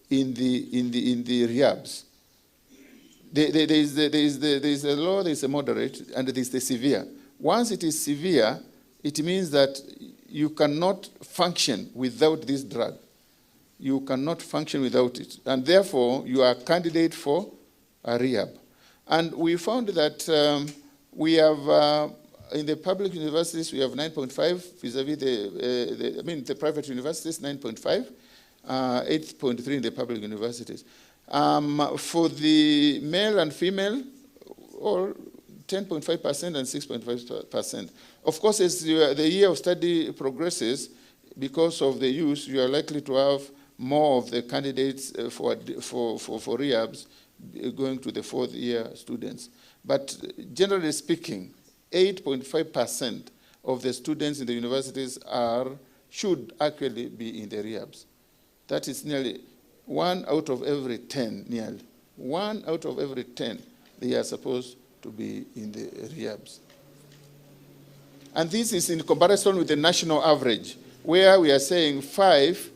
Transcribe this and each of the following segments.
in the rehabs. There is a low, there is a moderate, and there is the severe. Once it is severe, it means that you cannot function without this drug. You cannot function without it. And therefore, you are a candidate for a rehab. And we found that we have, in the public universities, we have 9.5 vis-a-vis the private universities, 9.5, 8.3 in the public universities. For the male and female, or 10.5% and 6.5%. Of course, as the year of study progresses, because of the use, you are likely to have more of the candidates for rehabs going to the fourth year students. But generally speaking, 8.5% of the students in the universities should actually be in the rehabs. That is nearly 1 out of every 10, nearly. 1 out of every 10, they are supposed to be in the rehabs. And this is in comparison with the national average, where we are saying 5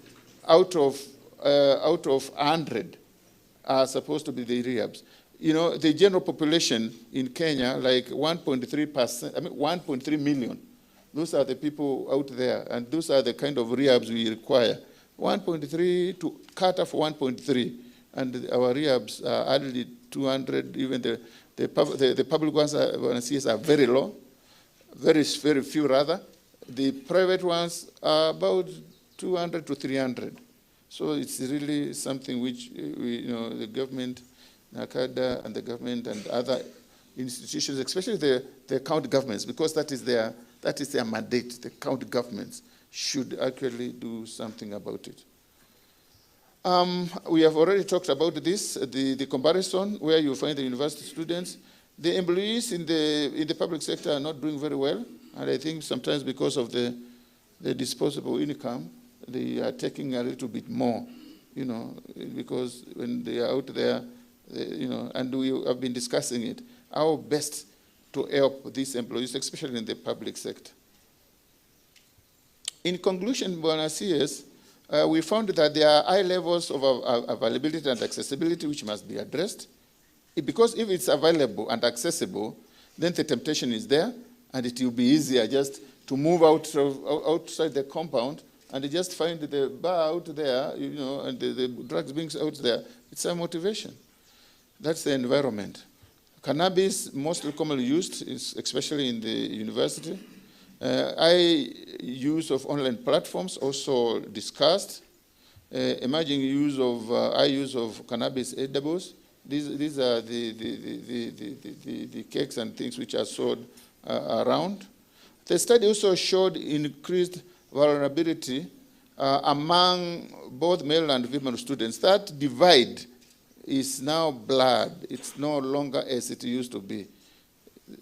out of 100 are supposed to be the rehabs. You know, the general population in Kenya, like 1.3 million. Those are the people out there, and those are the kind of rehabs we require. 1.3 to cut off 1.3, and our rehabs are hardly 200. Even the public ones are very low, very few rather. The private ones are about 200 to 300. So it's really something which the government, NACADA, and the government and other institutions, especially the county governments, because that is their mandate. The county governments should actually do something about it. We have already talked about this, the comparison where you find the university students. The employees in the public sector are not doing very well, and I think sometimes because of the disposable income, they are taking a little bit more, because when they are out there, and we have been discussing it, how best to help these employees, especially in the public sector. In conclusion, Bwana CS, we found that there are high levels of availability and accessibility which must be addressed. Because if it's available and accessible, then the temptation is there, and it will be easier just to move outside the compound and just find the bar out there, and the drugs being out there. It's a motivation. That's the environment. Cannabis, mostly commonly used, especially in the university. High use of online platforms also discussed. Emerging use of high use of cannabis edibles. These are the cakes and things which are sold around. The study also showed increased vulnerability among both male and female students. That divide is now blurred. It's no longer as it used to be.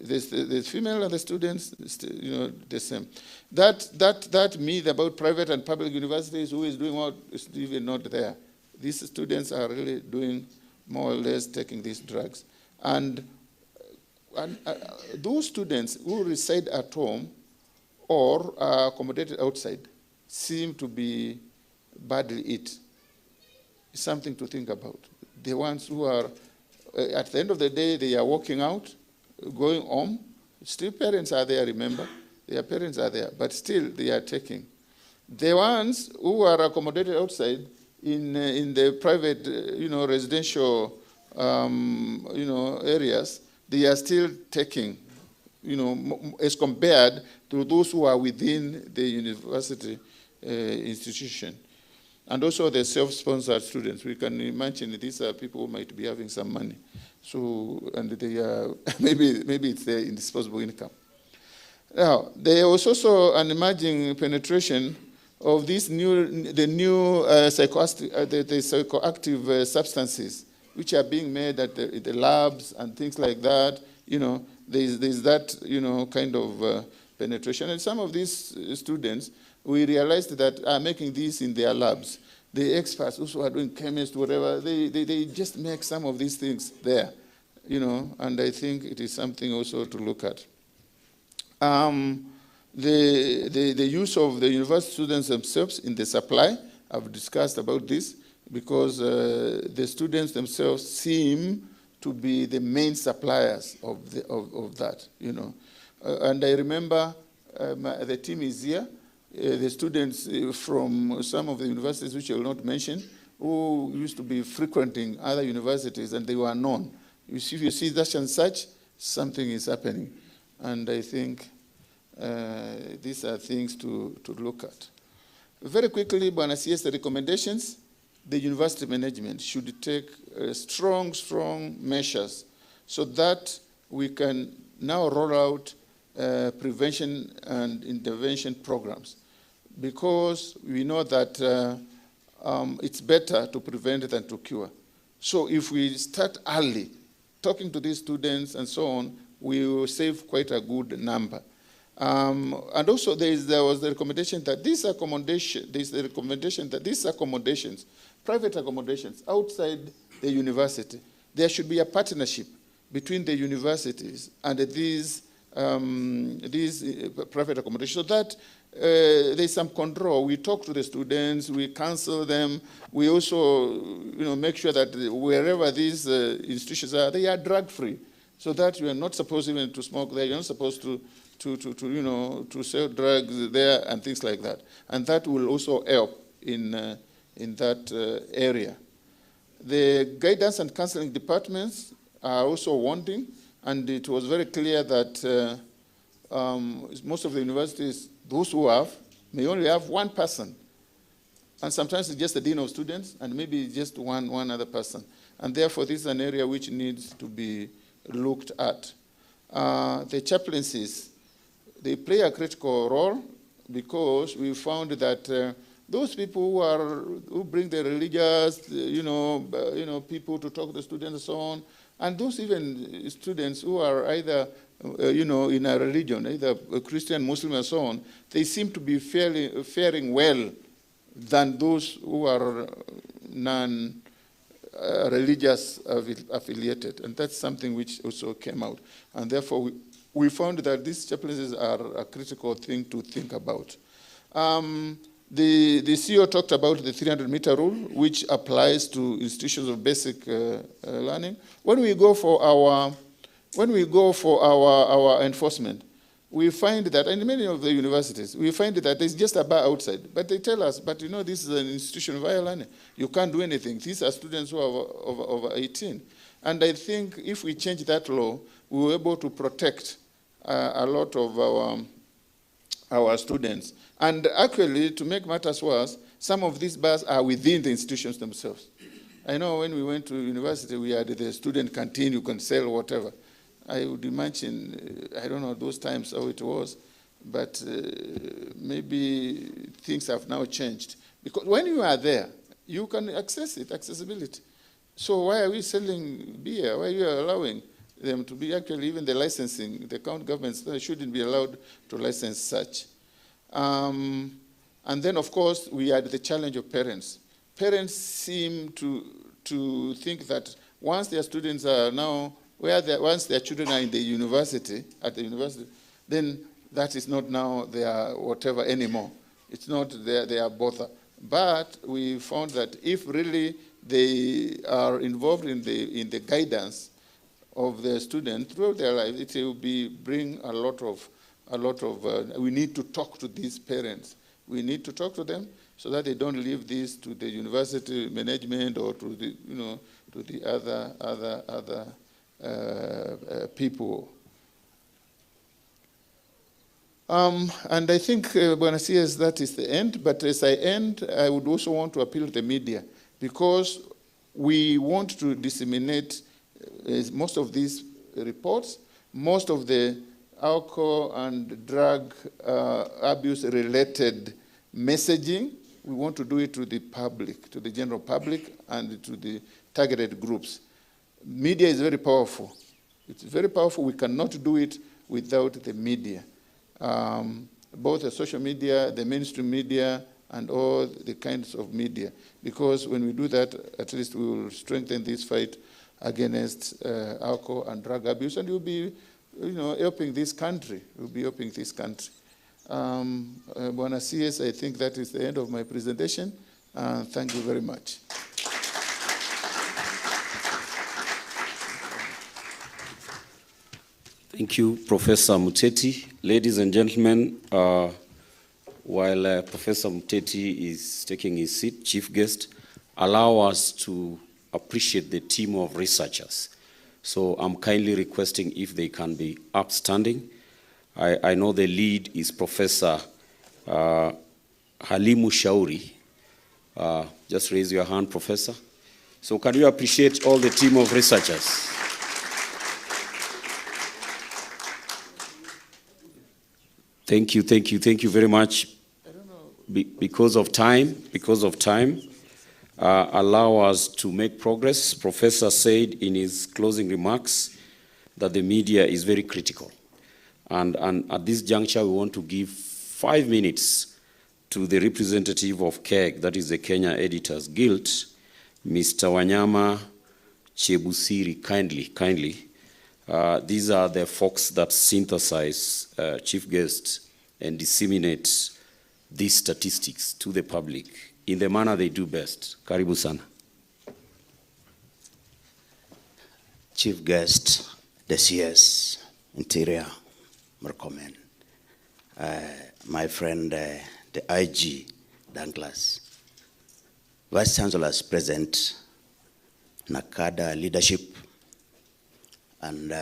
The female and the students, the same. That myth about private and public universities, who is doing what, is even not there. These students are really doing more or less taking these drugs. And those students who reside at home or are accommodated outside seem to be badly hit. It's something to think about. The ones who are, at the end of the day, they are walking out, going home. Still parents are there, remember? Their parents are there, but still they are taking. The ones who are accommodated outside in the private, residential, areas, they are still taking, as compared to those who are within the university institution. And also the self-sponsored students. We can imagine these are people who might be having some money. So, and they are, maybe it's their indisposable income. Now, there was also an emerging penetration of the new psychoactive substances, which are being made at the labs and things like that. There's that, kind of penetration. And some of these students, we realized that are making these in their labs. The experts also are doing chemistry, whatever, they just make some of these things there, and I think it is something also to look at. The use of the university students themselves in the supply, I've discussed about this. because the students themselves seem to be the main suppliers of that, you know. And I remember the team is here, the students from some of the universities which I will not mention, who used to be frequenting other universities, and they were known. If you see such and such, something is happening. And I think these are things to look at. Very quickly, Bwana CS, the recommendations, the university management should take strong measures so that we can now roll out prevention and intervention programs, because we know that it's better to prevent than to cure. So if we start early, talking to these students and so on, we will save quite a good number. And also there was the recommendation that these accommodations, private accommodations outside the university, there should be a partnership between the universities and these private accommodations, so that there's some control. We talk to the students, we counsel them, we also make sure that wherever these institutions are, they are drug-free, so that you are not supposed even to smoke there, you're not supposed to sell drugs there and things like that. And that will also help in that area. The guidance and counseling departments are also wanting, and it was very clear that most of the universities, those who have, may only have one person. And sometimes it's just the dean of students, and maybe just one other person. And therefore, this is an area which needs to be looked at. The chaplaincies, they play a critical role, because we found that those people who bring the religious, people to talk to the students and so on, and those even students who are either, in a religion, either a Christian, Muslim, and so on, they seem to be faring well than those who are non-religious affiliated. And that's something which also came out. And therefore, we found that these chaplaincies are a critical thing to think about. The CEO talked about the 300-meter rule, which applies to institutions of basic learning. When we go for our enforcement, we find that, in many of the universities, we find that there's just a bar outside. But they tell us, but this is an institution of higher learning. You can't do anything. These are students who are over 18. And I think if we change that law, we will be able to protect a lot of our students. And actually, to make matters worse, some of these bars are within the institutions themselves. I know when we went to university, we had the student canteen, you can sell whatever. I would imagine, I don't know those times how it was, but maybe things have now changed. Because when you are there, you can access it, accessibility. So why are we selling beer? Why are you allowing them to be actually, even the licensing, the county governments shouldn't be allowed to license such. And then, of course, we had the challenge of parents. Parents seem to think that once their students are now, once their children are in the university, then that is not now their whatever anymore. It's not their bother. But we found that if really they are involved in the guidance of the student throughout their life, it will bring a lot of. We need to talk to these parents. We need to talk to them so that they don't leave this to the university management or to the to the other people. And I think, Bwana CS, that is the end. But as I end, I would also want to appeal to the media, because we want to disseminate most of these reports, most of the alcohol and drug abuse-related messaging. We want to do it to the public, to the general public, and to the targeted groups. Media is very powerful. It's very powerful. We cannot do it without the media. Both the social media, the mainstream media, and all the kinds of media. Because when we do that, at least we will strengthen this fight against alcohol and drug abuse, and we'll be helping this country. We'll be helping this country. Bwana CS, I think that is the end of my presentation. Thank you very much. Thank you, Professor Muteti. Ladies and gentlemen, while Professor Muteti is taking his seat, chief guest, allow us to appreciate the team of researchers. So I'm kindly requesting if they can be upstanding. I know the lead is Professor Halimu Shauri. Just raise your hand, Professor. So can you appreciate all the team of researchers? Thank you very much. Because of time, allow us to make progress. Professor said in his closing remarks that the media is very critical. And at this juncture, we want to give 5 minutes to the representative of KEG, that is the Kenya Editors Guild, Mr. Wanyama Chebusiri, kindly. These are the folks that synthesize, chief guests, and disseminate these statistics to the public in the manner they do best. Karibu sana. Chief guest, the CS, Interior, Murkomen, my friend, the IG, Douglas, Vice Chancellors present, NACADA leadership, and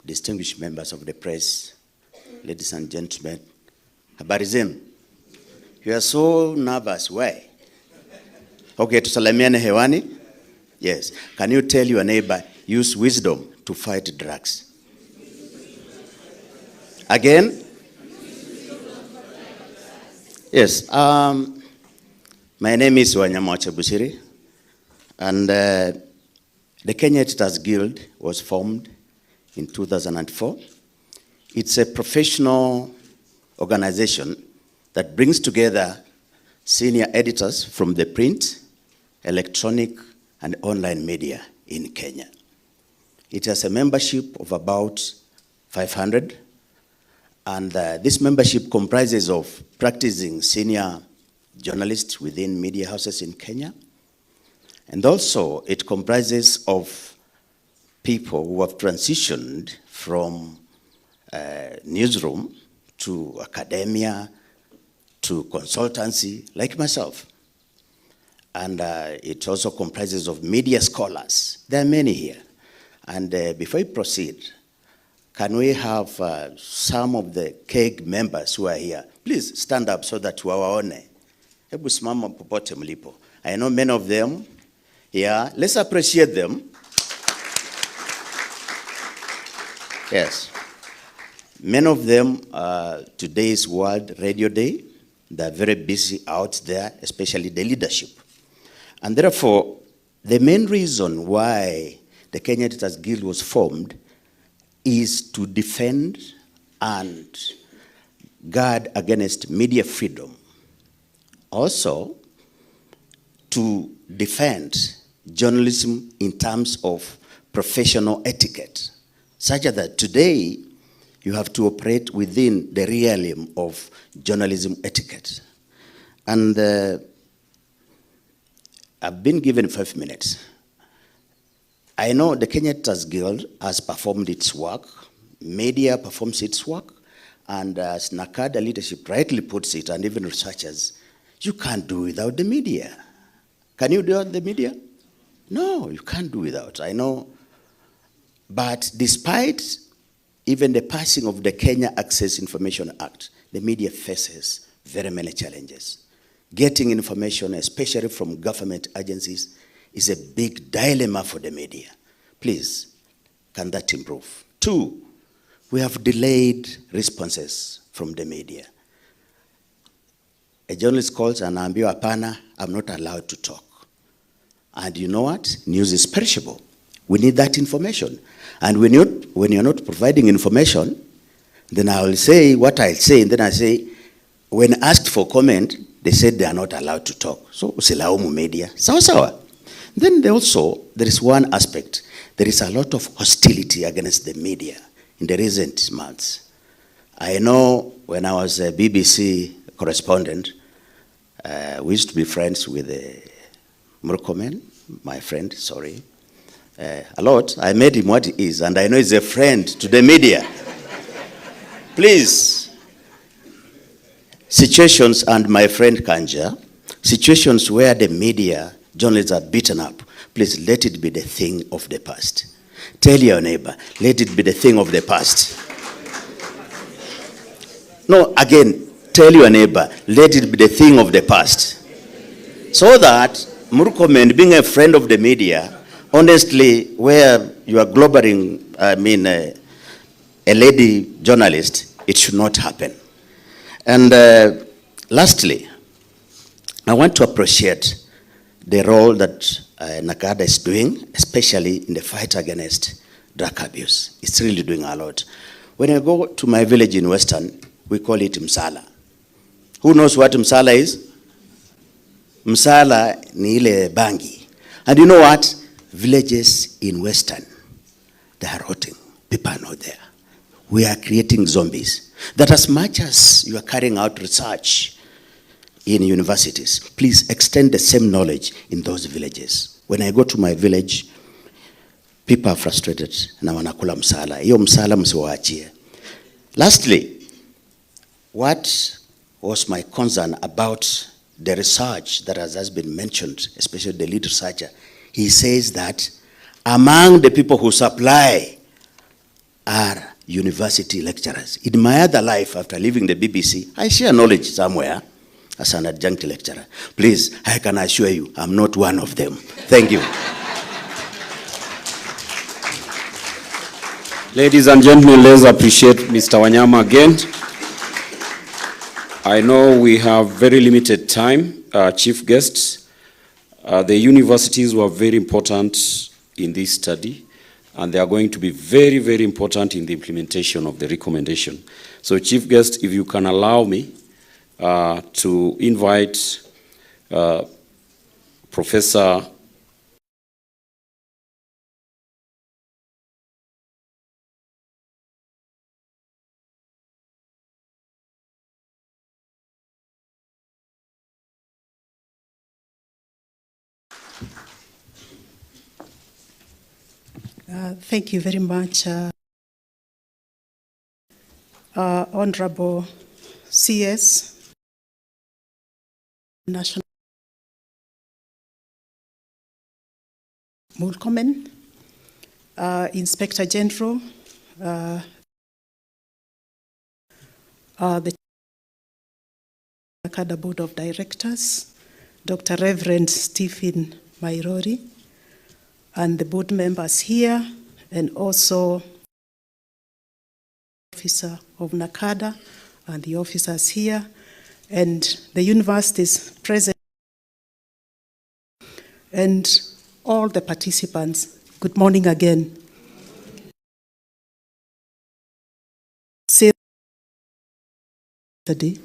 distinguished members of the press, ladies and gentlemen, habari zenu? You are so nervous, why? Okay, tusalamiane hewani? Yes. Can you tell your neighbor, use wisdom to fight drugs? Again? Yes. My name is Wanyama Chebusiri, and the Kenya Editors Guild was formed in 2004. It's a professional organization that brings together senior editors from the print, electronic, and online media in Kenya. It has a membership of about 500, and this membership comprises of practicing senior journalists within media houses in Kenya, and also it comprises of people who have transitioned from newsroom to academia to consultancy, like myself. And it also comprises of media scholars. There are many here. And before we proceed, can we have some of the KEG members who are here? Please stand up so that tuwawaone. Hebu simama popote mlipo. I know many of them here. Let's appreciate them. Yes. Many of them, today is World Radio Day. They're very busy out there, especially the leadership. And therefore, the main reason why the Kenya Editors Guild was formed is to defend and guard against media freedom. Also, to defend journalism in terms of professional etiquette, such that today you have to operate within the realm of journalism etiquette. And I've been given 5 minutes. I know the Kenya Editors Guild has performed its work, media performs its work, and as NACADA leadership rightly puts it, and even researchers, you can't do without the media. Can you do without the media? No, you can't do without, I know. But despite even the passing of the Kenya Access Information Act, the media faces very many challenges. Getting information, especially from government agencies, is a big dilemma for the media. Please, can that improve? 2, we have delayed responses from the media. A journalist calls and anaambiwa hapana, I'm not allowed to talk. And you know what? News is perishable. We need that information. And when you're not providing information, then I will say what I'll say, and then I say, when asked for comment, they said they are not allowed to talk. So, usilaumu media. Sawa. Then there is one aspect. There is a lot of hostility against the media in the recent months. I know when I was a BBC correspondent, we used to be friends with Murkomen, my friend, sorry. a lot. I made him what he is, and I know he's a friend to the media. Please, situations, and my friend Kanja, situations where the media, journalists are beaten up, please let it be the thing of the past. Tell your neighbor, let it be the thing of the past. No, again, tell your neighbor, let it be the thing of the past. So that Murkomen, being a friend of the media, honestly, where you are globbering, a lady journalist, it should not happen. And lastly, I want to appreciate the role that NACADA is doing, especially in the fight against drug abuse. It's really doing a lot. When I go to my village in Western, we call it Msala. Who knows what Msala is? Msala ni ile bangi. And you know what? Villages in Western, they are rotting. People are not there. We are creating zombies. That as much as you are carrying out research in universities, please extend the same knowledge in those villages. When I go to my village, people are frustrated na wanakula msala. Hiyo msala msiwaachie. Lastly, what was my concern about the research that has been mentioned, especially the lead researcher? He says that among the people who supply are university lecturers. In my other life, after leaving the BBC, I share knowledge somewhere as an adjunct lecturer. Please, I can assure you, I'm not one of them. Thank you. Ladies and gentlemen, let's appreciate Mr. Wanyama again. I know we have very limited time, chief guests. The universities were very important in this study, and they are going to be very, very important in the implementation of the recommendation. So, chief guest, if you can allow me to invite Professor Thank you very much, Honorable CS, National Murkomen, Inspector General, the NACADA Board of Directors, Dr. Reverend Stephen Mairori, and the board members here, and also officer of NACADA and the officers here, and the universities present, and all the participants. Good morning again. Yesterday,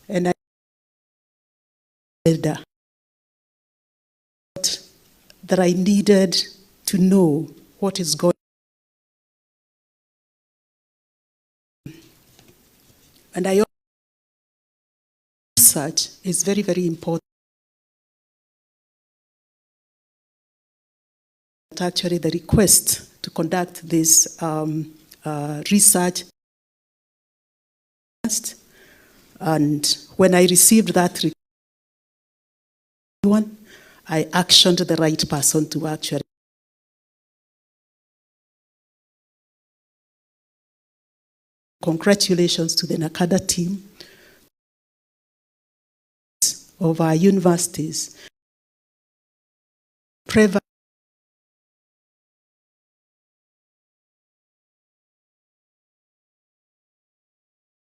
and I said that I needed to know what is going on. And I also research is very, very important. Actually, the request to conduct this research, and when I received that request, I actioned the right person to actually. Congratulations to the NACADA team of our universities.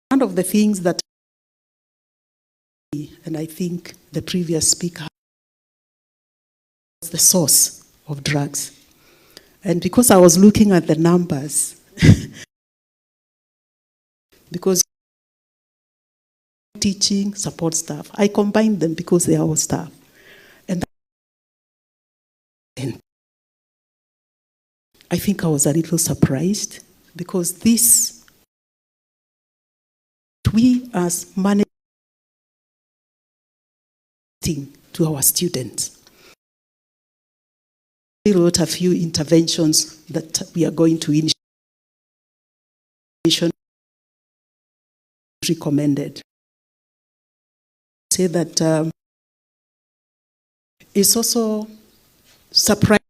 One of the things that, and I think the previous speaker, was the source of drugs. And because I was looking at the numbers, because teaching, support staff, I combined them because they are all staff. And I think I was a little surprised because this, we as managing to our students. wrote a few interventions that we are going to initiate. Recommended. Say that it's also surprising,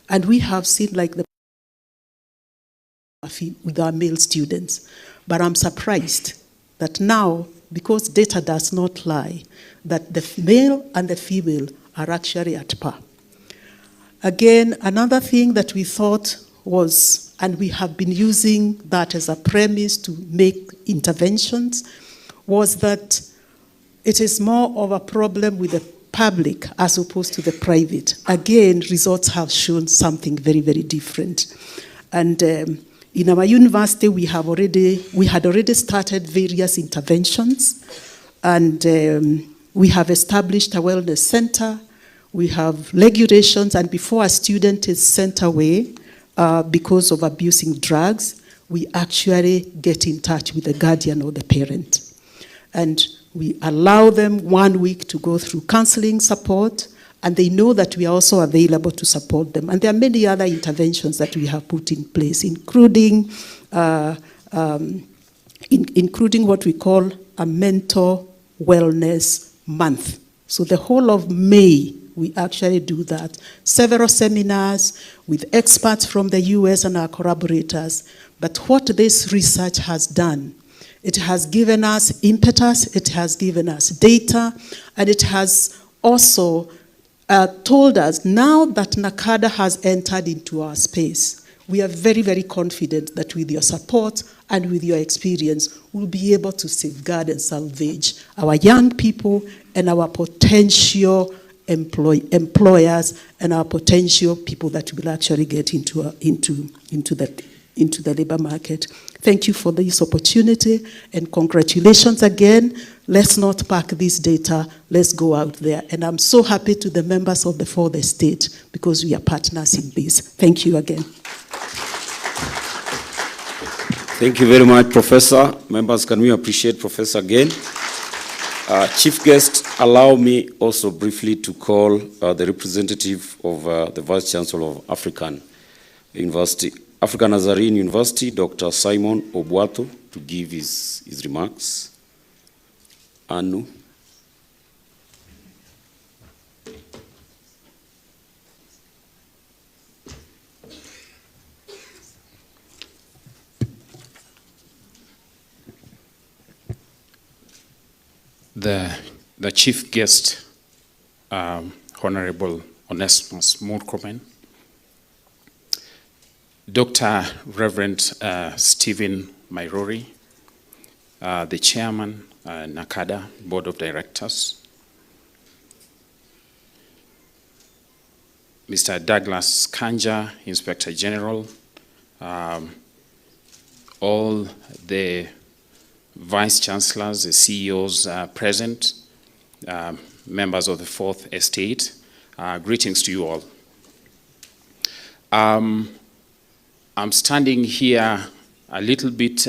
and we have seen like the with our male students, but I'm surprised that now, because data does not lie, that the male and the female are actually at par. Again, another thing that we thought was, and we have been using that as a premise to make interventions, was that it is more of a problem with the public as opposed to the private. Again, results have shown something very, very different. And in our university, we had already started various interventions, and we have established a wellness center. We have regulations, and before a student is sent away because of abusing drugs, we actually get in touch with the guardian or the parent. And we allow them 1 week to go through counseling support, and they know that we are also available to support them. And there are many other interventions that we have put in place, including what we call a mental wellness month. So the whole of May, we actually do that. Several seminars with experts from the US and our collaborators. But what this research has done, it has given us impetus, it has given us data, and it has also told us now that NACADA has entered into our space, we are very, very confident that with your support and with your experience, we'll be able to safeguard and salvage our young people and our potential employers and our potential people that will actually get into the labor market. Thank you for this opportunity, and congratulations again. Let's not pack this data. Let's go out there. And I'm so happy to the members of the Fourth Estate because we are partners in this. Thank you again. Thank you very much, Professor. Members, can we appreciate Professor again? Chief guest, allow me also briefly to call the representative of the Vice Chancellor of African Nazarene University, Dr. Simon Obwato, to give his remarks. Anu. The chief guest, Honorable Onesimus Murkomen, Dr. Reverend Stephen Mairori, the chairman, NACADA Board of Directors, Mr. Douglas Kanja, Inspector General, all the Vice Chancellors, the CEOs present, members of the Fourth Estate, greetings to you all. I'm standing here a little bit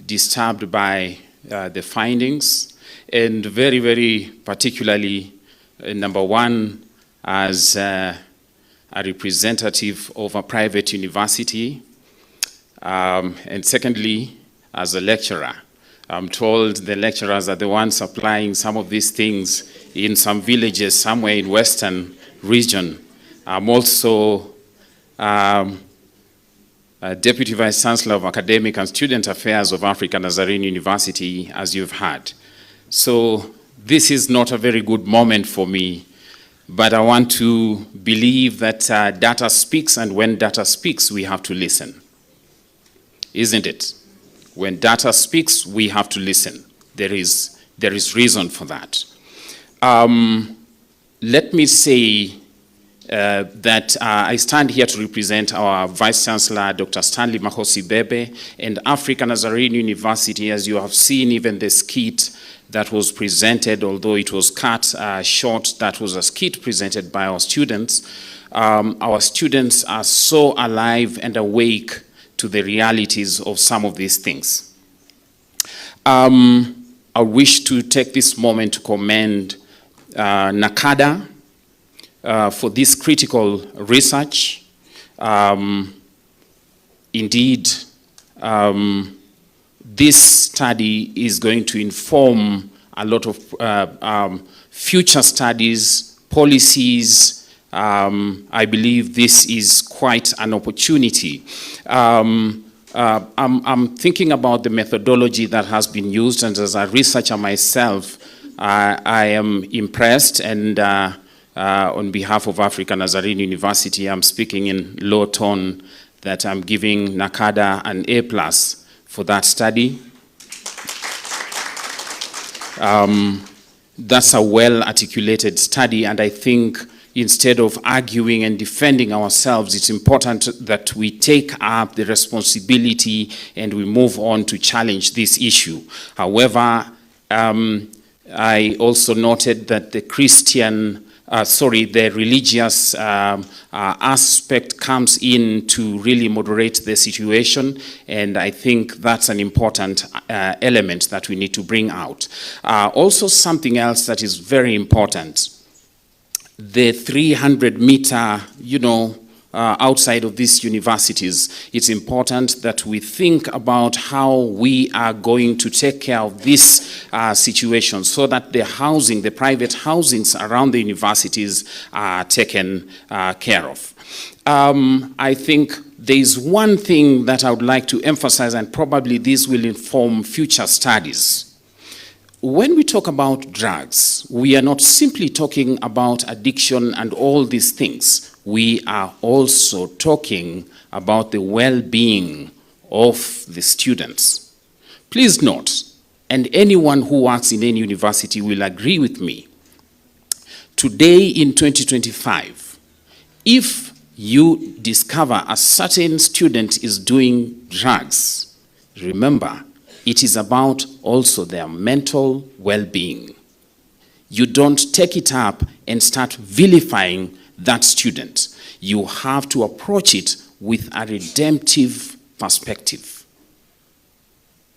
disturbed by the findings, and very, very particularly, number one, as a representative of a private university, and secondly, as a lecturer. I'm told the lecturers are the ones supplying some of these things in some villages somewhere in Western region. I'm also Deputy Vice Chancellor of Academic and Student Affairs of African Nazarene University, as you've heard. So this is not a very good moment for me, but I want to believe that data speaks, and when data speaks, we have to listen. Isn't it? When data speaks, we have to listen. There is reason for that. Let me say that I stand here to represent our Vice Chancellor, Dr. Stanley Mahosi Bebe, and African Nazarene University. As you have seen, even the skit that was presented, although it was cut short, that was a skit presented by our students. Our students are so alive and awake to the realities of some of these things. I wish to take this moment to commend NACADA for this critical research. Indeed, this study is going to inform a lot of future studies, policies. I believe this is quite an opportunity. I'm thinking about the methodology that has been used, and as a researcher myself, I am impressed, and on behalf of African Nazarene University, I'm speaking in low tone that I'm giving NACADA an A+ for that study. That's a well-articulated study, and I think instead of arguing and defending ourselves, it's important that we take up the responsibility and we move on to challenge this issue. However, I also noted that the the religious aspect comes in to really moderate the situation, and I think that's an important element that we need to bring out. Also, something else that is very important, the 300-meter, outside of these universities, it's important that we think about how we are going to take care of this situation so that the housing, the private housings around the universities are taken care of. I think there's one thing that I would like to emphasize, and probably this will inform future studies. When we talk about drugs, we are not simply talking about addiction and all these things. We are also talking about the well-being of the students. Please note, and anyone who works in any university will agree with me, today in 2025, if you discover a certain student is doing drugs, remember, it is about also their mental well-being. You don't take it up and start vilifying that student. You have to approach it with a redemptive perspective.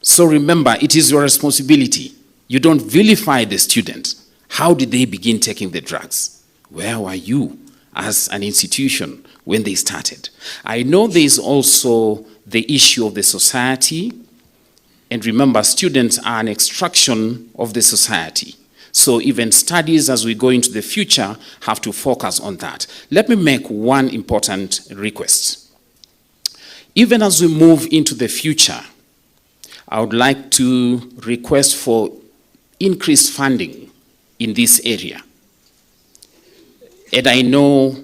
So remember, it is your responsibility. You don't vilify the student. How did they begin taking the drugs? Where were you as an institution when they started? I know there is also the issue of the society. And remember, students are an extraction of the society. So even studies as we go into the future have to focus on that. Let me make one important request. Even as we move into the future, I would like to request for increased funding in this area. And I know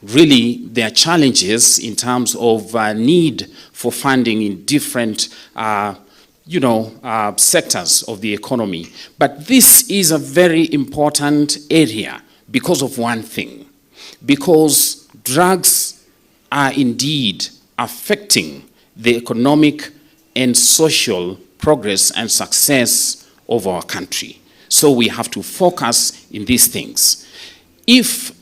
really there are challenges in terms of need for funding in different sectors of the economy. But this is a very important area because of one thing. Because drugs are indeed affecting the economic and social progress and success of our country. So we have to focus in these things. If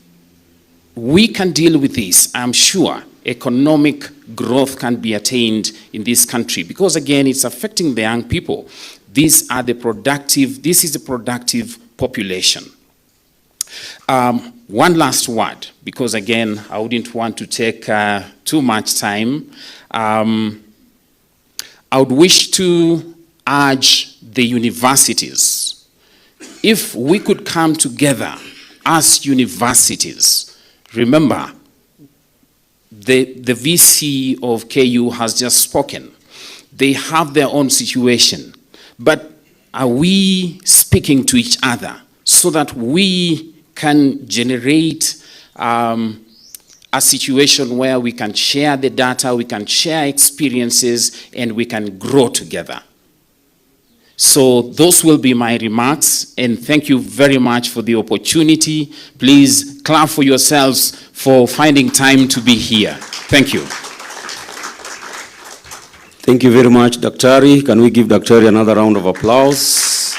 we can deal with this, I'm sure economic growth can be attained in this country, because again, it's affecting the young people. This is a productive population. One last word, because again, I wouldn't want to take too much time. I would wish to urge the universities, if we could come together as universities. Remember, the VC of KU has just spoken. They have their own situation. But are we speaking to each other so that we can generate a situation where we can share the data, we can share experiences, and we can grow together? So those will be my remarks, and thank you very much for the opportunity. Please clap for yourselves for finding time to be here. Thank you. Thank you very much, Daktari. Can we give Daktari another round of applause?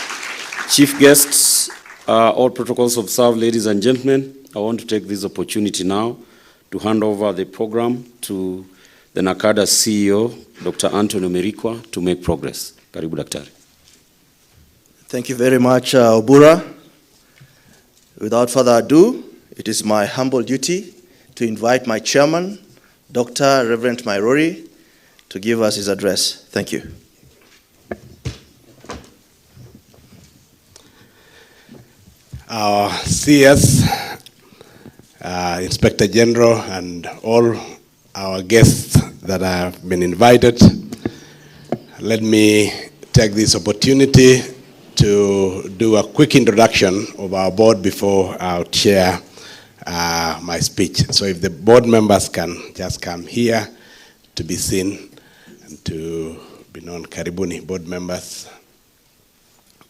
Chief guests, all protocols observed, ladies and gentlemen. I want to take this opportunity now to hand over the program to the NACADA CEO, Dr. Anthony Merikwa, to make progress. Karibu, Daktari. Thank you very much, Obura. Without further ado, it is my humble duty to invite my chairman, Dr. Reverend Mairori, to give us his address. Thank you. Our CS, Inspector General, and all our guests that have been invited, let me take this opportunity to do a quick introduction of our board before I'll share my speech. So if the board members can just come here to be seen and to be known. Karibuni, board members.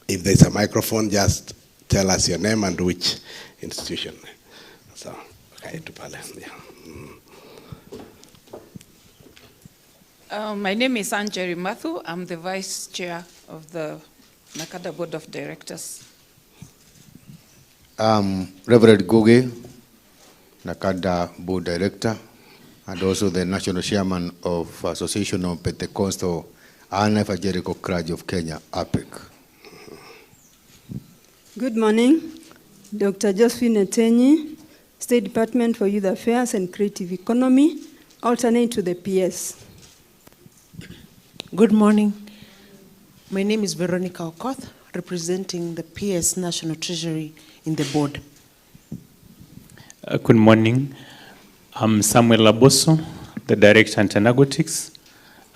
If there's a microphone, just tell us your name and which institution. So, okay, to Pale. Yeah. My name is Anjeri Mathu. I'm the Vice Chair of the Nakada Board of Directors. Reverend Goge, Nakada Board Director, and also the National Chairman of Association of Pentecostal and Evangelical Clergy of Kenya, APEC. Good morning. Dr. Josephine Etenyi, State Department for Youth Affairs and Creative Economy, alternate to the PS. Good morning. My name is Veronica Okoth, representing the PS National Treasury in the board. Good morning. I'm Samuel Laboso, the Director Anti-Narcotics,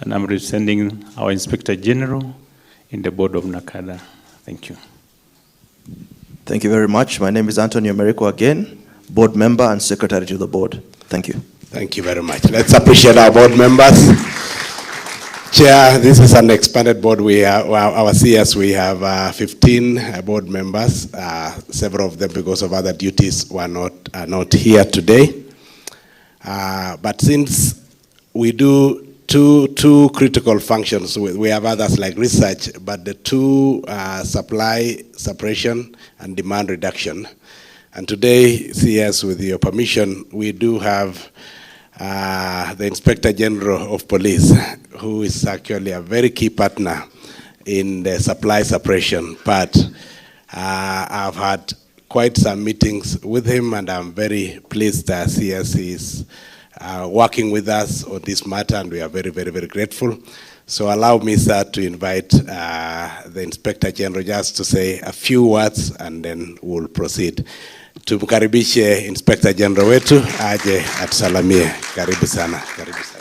and I'm representing our Inspector General in the board of NACADA. Thank you. Thank you very much. My name is Antonio Merico again, board member and secretary to the board. Thank you. Thank you very much. Let's appreciate our board members. Chair, this is an expanded board. We are, our CS, we have 15 board members. Several of them, because of other duties, are not here today. But since we do two critical functions, we have others like research, but the two supply suppression and demand reduction. And today, CS, with your permission, we do have the Inspector General of Police, who is actually a very key partner in the supply suppression part. I've had quite some meetings with him, and I'm very pleased that CS is working with us on this matter, and we are very, very, very grateful. So allow me, sir, to invite the Inspector General just to say a few words, and then we'll proceed. Tumkaribishe Inspector General wetu aje atusalamie. Karibu sana. Karibu sana.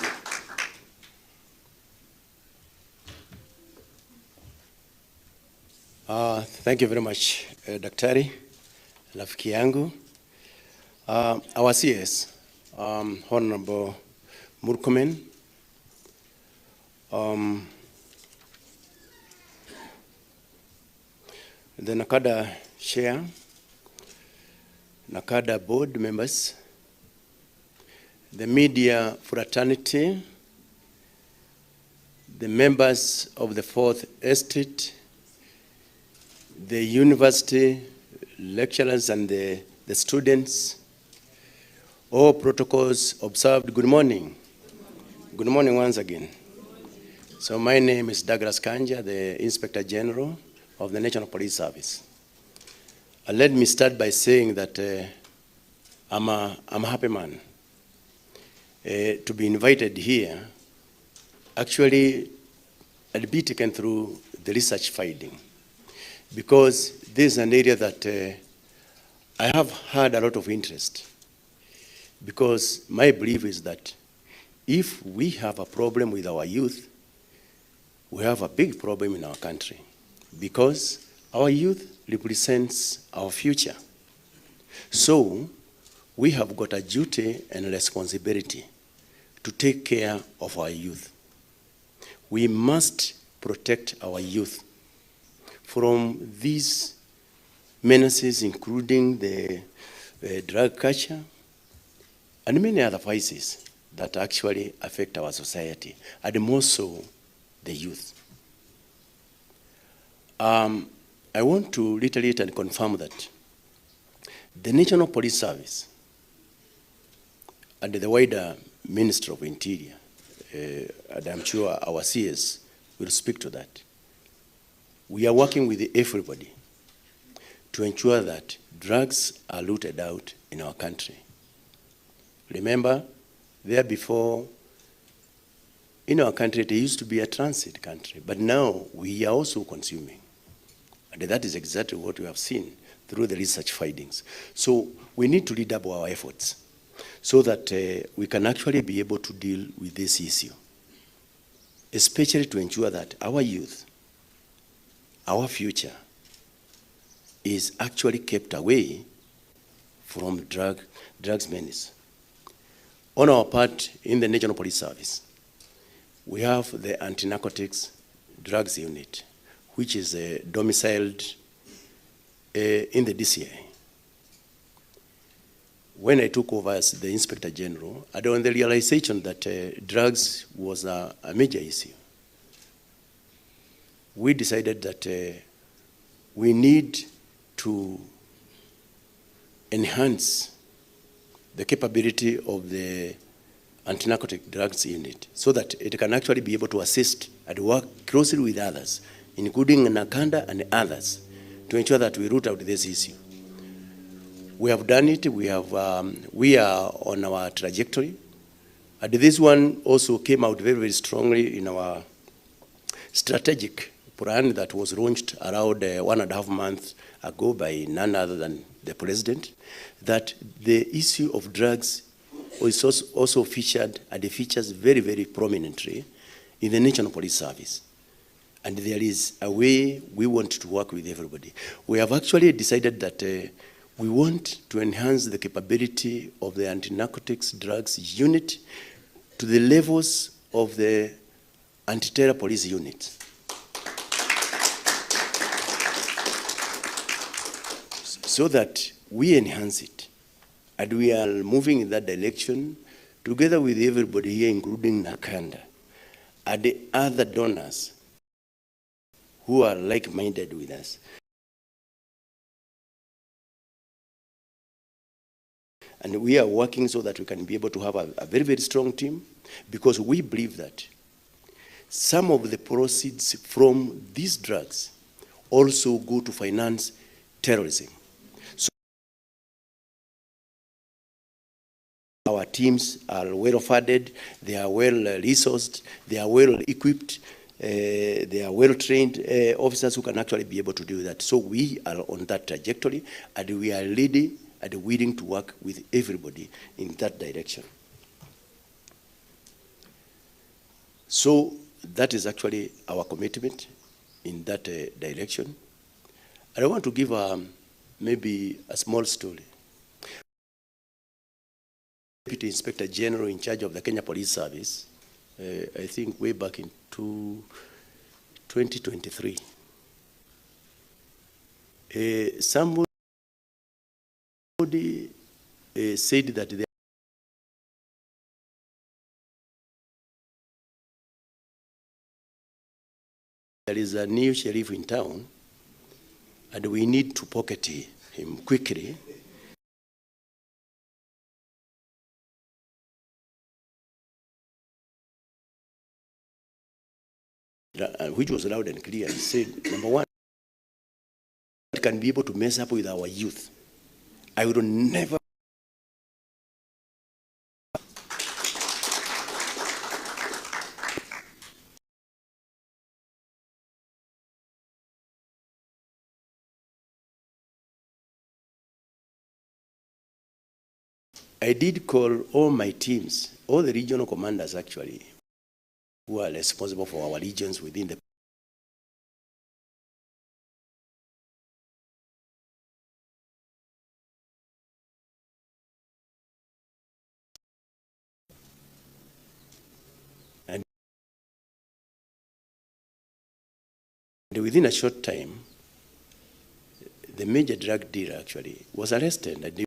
Thank you very much, Daktari, rafiki yangu. Our CS, Honorable Murkomen, the NACADA Chair, NACADA board members, the media fraternity, the members of the Fourth Estate, the university lecturers and the students, all protocols observed. Good morning. Good morning once again. So my name is Douglas Kanja, the Inspector General of the National Police Service. Let me start by saying that I'm a happy man to be invited here. Actually, I'll be taken through the research finding, because this is an area that I have had a lot of interest, because my belief is that if we have a problem with our youth, we have a big problem in our country, because our youth represents our future. So we have got a duty and a responsibility to take care of our youth. We must protect our youth from these menaces, including the drug culture and many other vices that actually affect our society, and more so the youth. I want to reiterate and confirm that the National Police Service and the wider Ministry of Interior, and I'm sure our CS will speak to that, we are working with everybody to ensure that drugs are rooted out in our country. Remember, there before, in our country, it used to be a transit country, but now we are also consuming. And that is exactly what we have seen through the research findings. So we need to redouble our efforts so that we can actually be able to deal with this issue, especially to ensure that our youth, our future, is actually kept away from drugs menace. On our part, in the National Police Service, we have the Anti-Narcotics Drugs Unit, which is domiciled in the DCI. When I took over as the Inspector General, and on the realization that drugs was a major issue, we decided that we need to enhance the capability of the Anti-Narcotic Drugs Unit so that it can actually be able to assist and work closely with others, including Nakanda and others, to ensure that we root out this issue. We have done it. We are on our trajectory. And this one also came out very, very strongly in our strategic plan that was launched around 1.5 months ago by none other than the President, that the issue of drugs is also featured, and it features very, very prominently in the National Police Service. And there is a way we want to work with everybody. We have actually decided that we want to enhance the capability of the Anti-Narcotics Drugs Unit to the levels of the Anti-Terror Police Unit. So that we enhance it. And we are moving in that direction together with everybody here, including Nakanda, and the other donors who are like-minded with us. And we are working so that we can be able to have a very, very strong team, because we believe that some of the proceeds from these drugs also go to finance terrorism. So our teams are well funded, they are well resourced, they are well equipped, they are well trained officers who can actually be able to do that. So we are on that trajectory, and we are ready and willing to work with everybody in that direction. So that is actually our commitment in that direction. And I want to give maybe a small story. Deputy Inspector General in charge of the Kenya Police Service, I think way back in 2023, somebody said that there is a new sheriff in town and we need to pocket him quickly. Which was loud and clear. He said, number one, it can be able to mess up with our youth. I would never. I did call all my teams, all the regional commanders actually, who are responsible for our regions within the and within a short time, the major drug dealer actually was arrested. And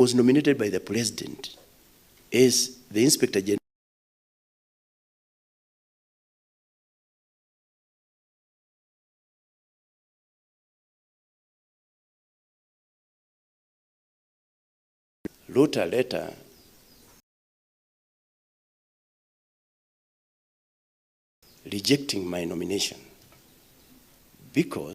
was nominated by the President as the Inspector General wrote a letter rejecting my nomination because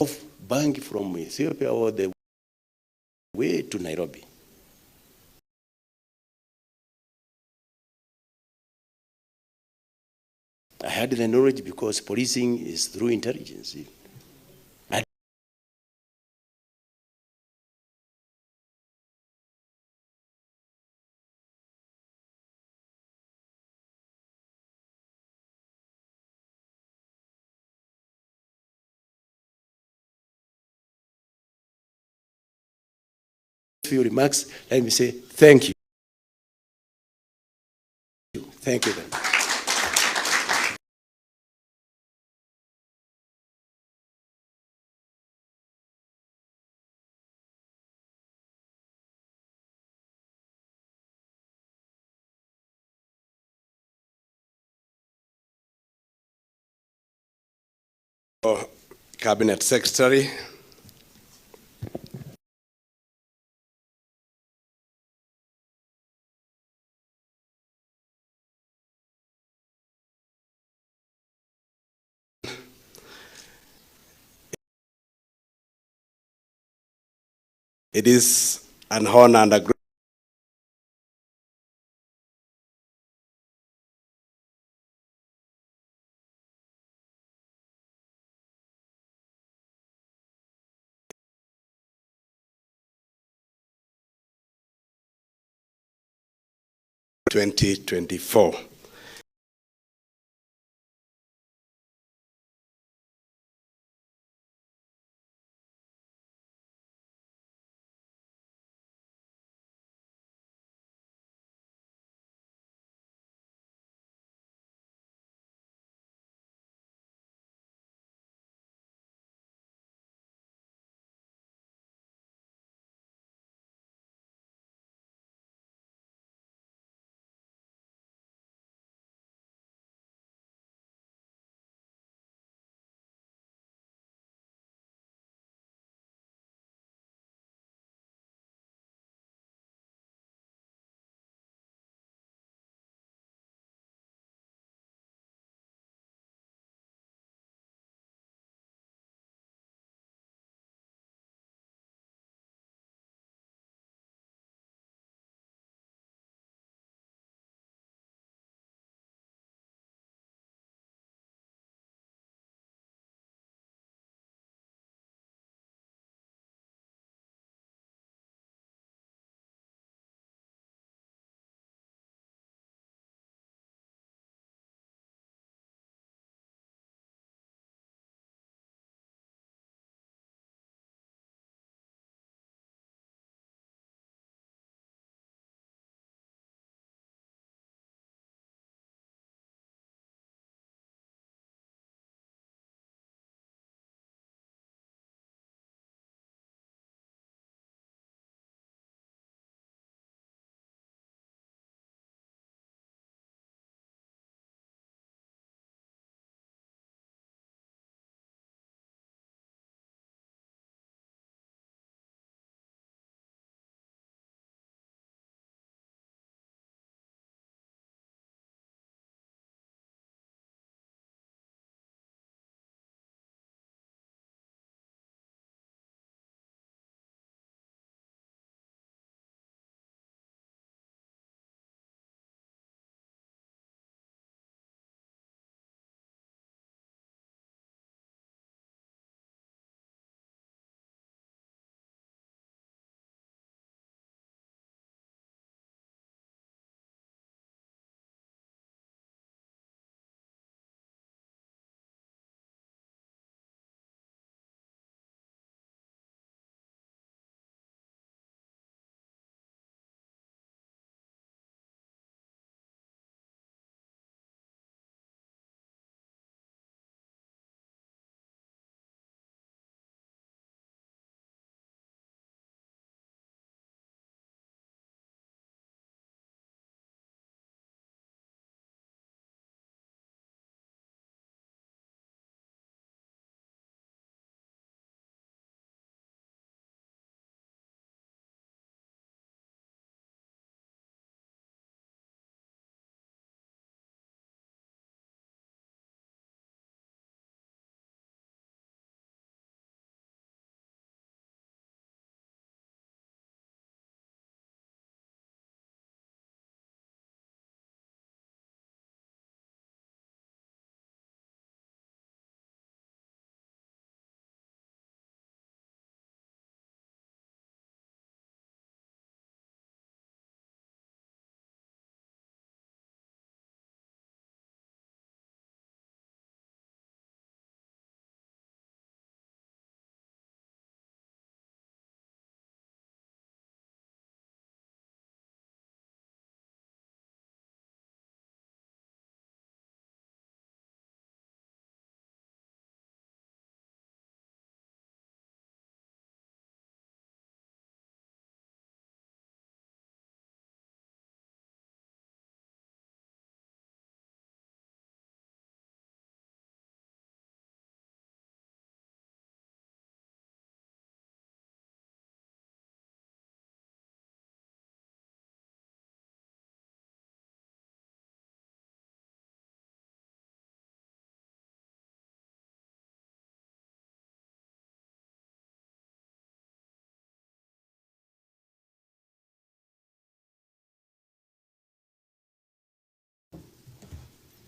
of bank from Ethiopia all the way to Nairobi. I had the knowledge because policing is through intelligence. Few remarks, let me say thank you. Thank you very much. Cabinet Secretary. It is an honor and a great (2024).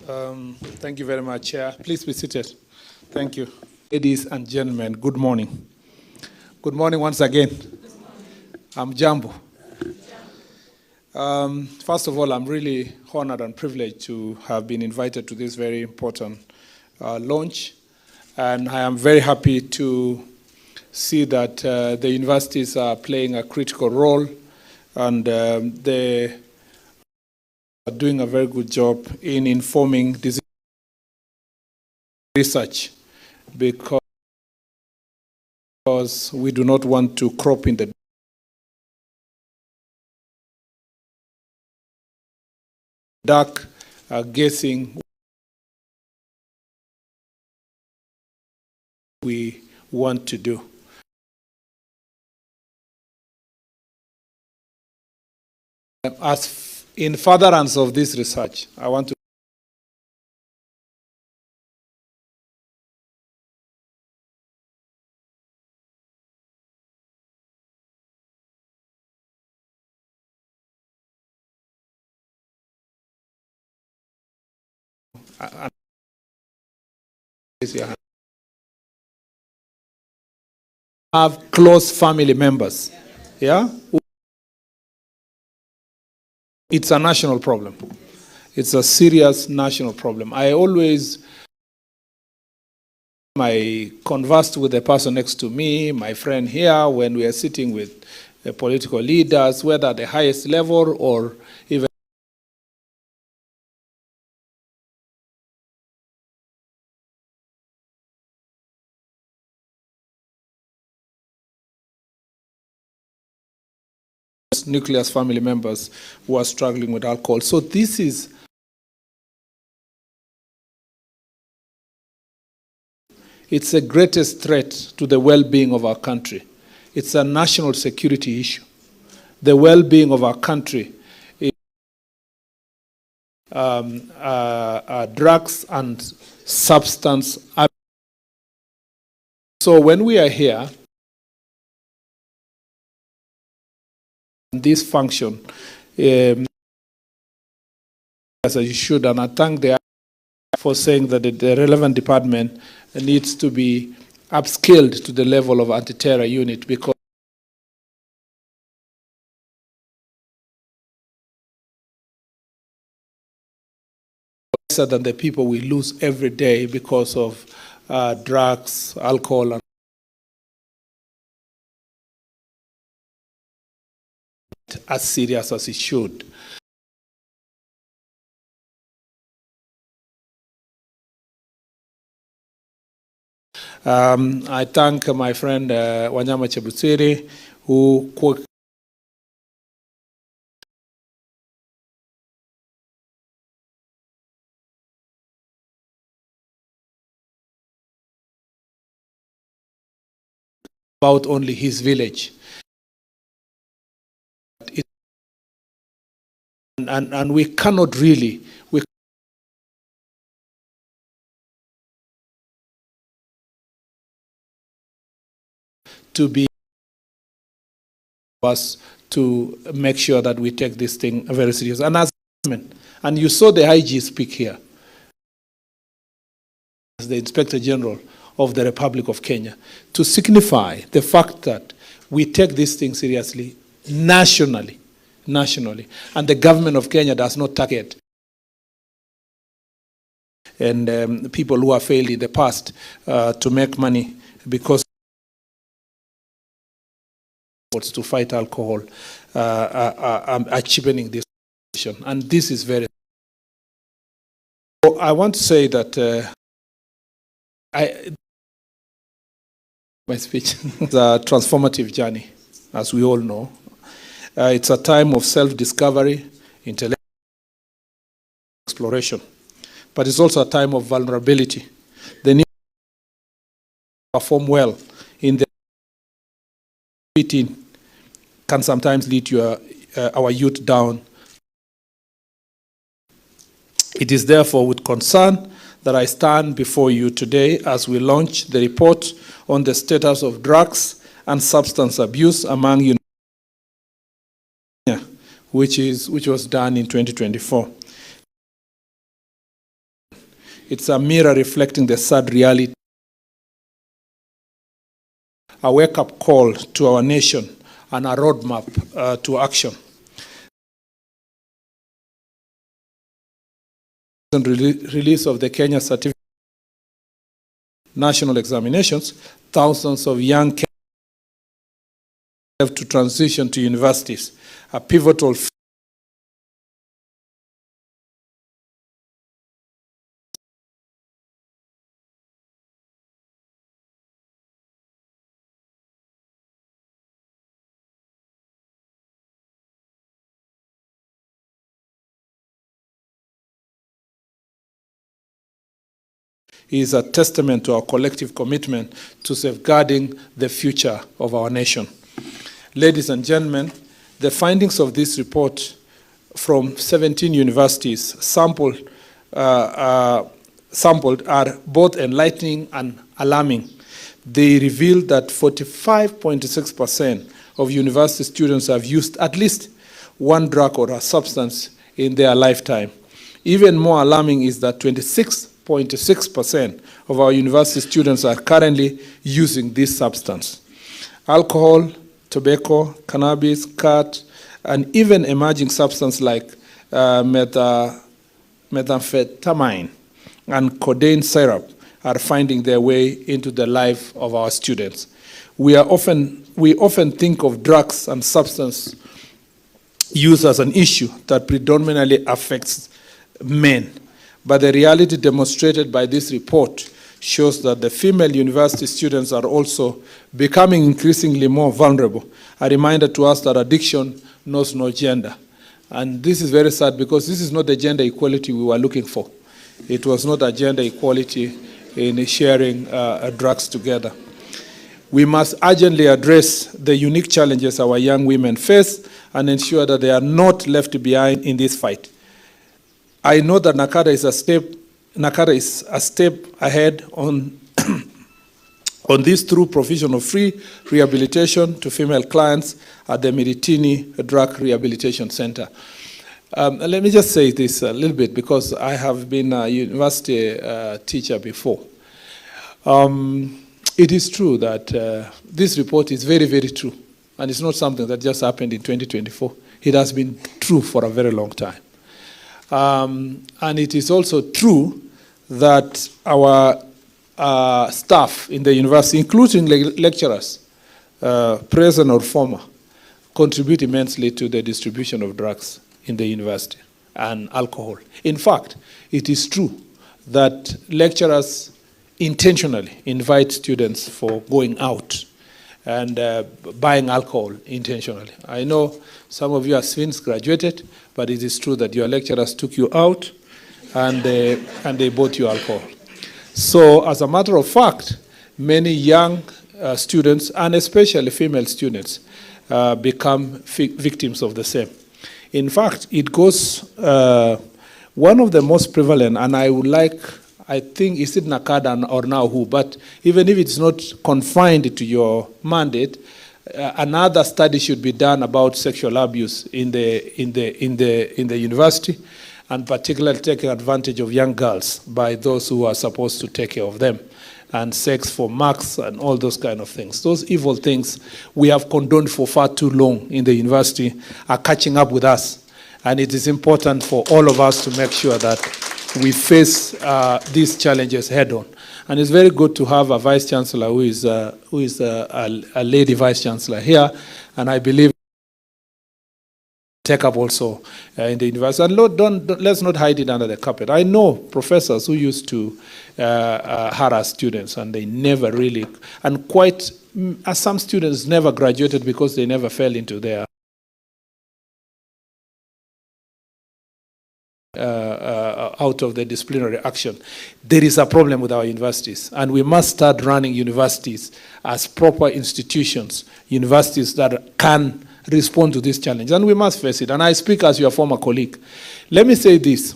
Thank you very much, Chair. Please be seated. Thank you. Ladies and gentlemen, good morning. Good morning once again. I'm Jambo. First of all, I'm really honored and privileged to have been invited to this very important launch. And I am very happy to see that the universities are playing a critical role, and they are doing a very good job in informing disease research, because we do not want to crop in the dark, guessing we want to do. As in furtherance of this research, I want to have close family members. Yeah? It's a national problem. It's a serious national problem. I conversed with the person next to me, my friend here, when we are sitting with the political leaders, whether at the highest level or even nucleus family members who are struggling with alcohol. So this is it's the greatest threat to the well-being of our country. It's a national security issue. The well-being of our country is drugs and substance abuse. So when we are here, this function, as you should, and I thank the for saying that the relevant department needs to be upskilled to the level of anti-terror unit, because than the people we lose every day because of drugs, alcohol, and as serious as it should. I thank my friend Wanyama Chebusiri, who about only his village. And we cannot really, to be us to make sure that we take this thing very serious. And as and you saw the IG speak here, as the Inspector General of the Republic of Kenya, to signify the fact that we take this thing seriously nationally, and the government of Kenya does not target and people who have failed in the past to make money because to fight alcohol are cheapening this situation. And this is very... So I want to say that my speech is a transformative journey, as we all know. It's a time of self-discovery, intellectual exploration, but it's also a time of vulnerability. The need to perform well in the meeting can sometimes lead to our youth down. It is therefore with concern that I stand before you today as we launch the report on the status of drugs and substance abuse among you, which was done in 2024. It's a mirror reflecting the sad reality. A wake-up call to our nation and a roadmap to action. Release of the Kenya Certificate national examinations, thousands of young Kenyans have to transition to universities, a pivotal is a testament to our collective commitment to safeguarding the future of our nation. Ladies and gentlemen, the findings of this report from 17 universities sampled are both enlightening and alarming. They reveal that 45.6% of university students have used at least one drug or a substance in their lifetime. Even more alarming is that 26.6% of our university students are currently using this substance. Alcohol, tobacco, cannabis, khat, and even emerging substances like methamphetamine and codeine syrup are finding their way into the life of our students. We often think of drugs and substance use as an issue that predominantly affects men. But the reality demonstrated by this report shows that the female university students are also becoming increasingly more vulnerable. A reminder to us that addiction knows no gender. And this is very sad because this is not the gender equality we were looking for. It was not a gender equality in sharing drugs together. We must urgently address the unique challenges our young women face and ensure that they are not left behind in this fight. I know that NACADA is a step ahead on, on this through provision of free rehabilitation to female clients at the Miritini Drug Rehabilitation Center. Let me just say this a little bit because I have been a university teacher before. It is true that this report is very, very true. And it's not something that just happened in 2024. It has been true for a very long time. And it is also true that our staff in the university, including lecturers, present or former, contribute immensely to the distribution of drugs in the university and alcohol. In fact, it is true that lecturers intentionally invite students for going out and buying alcohol intentionally. I know some of you are since graduated, but it is true that your lecturers took you out and they bought you alcohol. So as a matter of fact, many young students, and especially female students, become victims of the same. In fact, it goes, one of the most prevalent, and I think, is it NACADA or now who, but even if it's not confined to your mandate, another study should be done about sexual abuse in the university, and particularly taking advantage of young girls by those who are supposed to take care of them, and sex for marks and all those kind of things. Those evil things we have condoned for far too long in the university are catching up with us, and it is important for all of us to make sure that we face these challenges head on. And it's very good to have a vice chancellor who is a lady vice chancellor here, and I believe take up also in the university. And Lord, let's not hide it under the carpet. I know professors who used to harass students, and they never really, and some students never graduated because they never fell into their out of the disciplinary action. There is a problem with our universities, and we must start running universities as proper institutions, universities that can respond to this challenge, and we must face it. And I speak as your former colleague. Let me say this.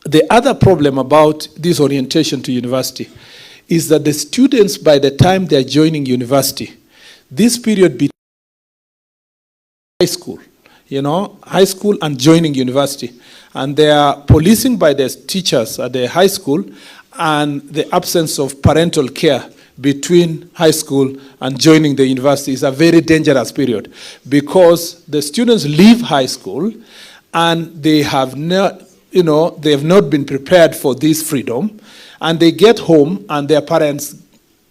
The other problem about this orientation to university is that the students, by the time they're joining university, this period between high school, high school and joining university. And they are policing by the teachers at the high school and the absence of parental care between high school and joining the university is a very dangerous period, because the students leave high school and they have not, they have not been prepared for this freedom, and they get home and their parents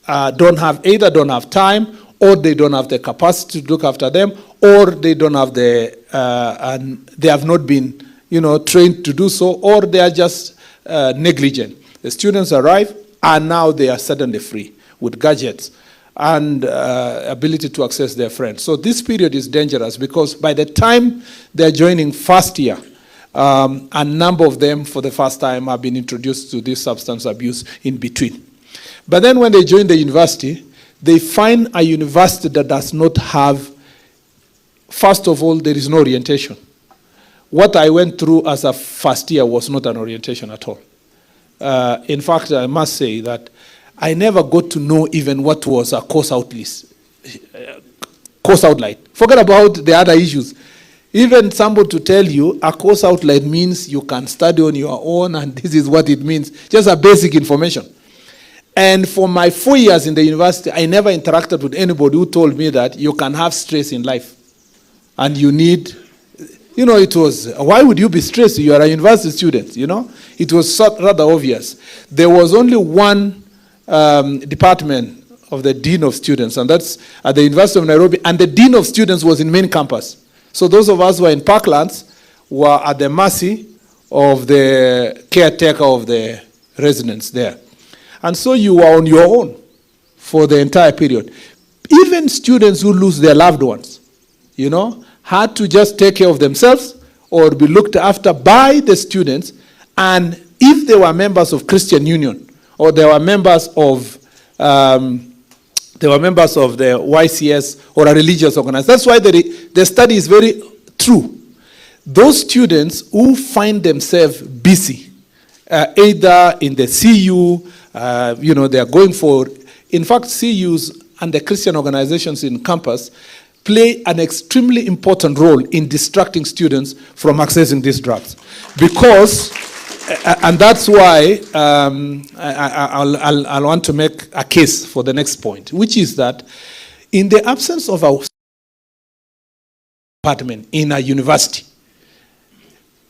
don't have time, or they don't have the capacity to look after them, or they don't have and they have not been, trained to do so, or they are just negligent. The students arrive and now they are suddenly free with gadgets and ability to access their friends. So this period is dangerous, because by the time they're joining first year, a number of them for the first time have been introduced to this substance abuse in between. But then when they join the university, they find a university that does not have, first of all, there is no orientation. What I went through as a first year was not an orientation at all. In fact, I must say that I never got to know even what was a course outline. Forget about the other issues. Even somebody to tell you a course outline means you can study on your own and this is what it means. Just a basic information. And for my 4 years in the university, I never interacted with anybody who told me that you can have stress in life. And you need, it was, why would you be stressed? You are a university student, It was rather obvious. There was only one department of the Dean of Students, and that's at the University of Nairobi, and the Dean of Students was in main campus. So those of us who were in Parklands were at the mercy of the caretaker of the residents there. And so you were on your own for the entire period. Even students who lose their loved ones, had to just take care of themselves or be looked after by the students. And if they were members of Christian Union, or they were members of the YCS or a religious organization. That's why the study is very true. Those students who find themselves busy, either in the CU, they are going for, in fact, CUs and the Christian organizations in campus play an extremely important role in distracting students from accessing these drugs. Because and that's why I'll want to make a case for the next point, which is that in the absence of a department in a university,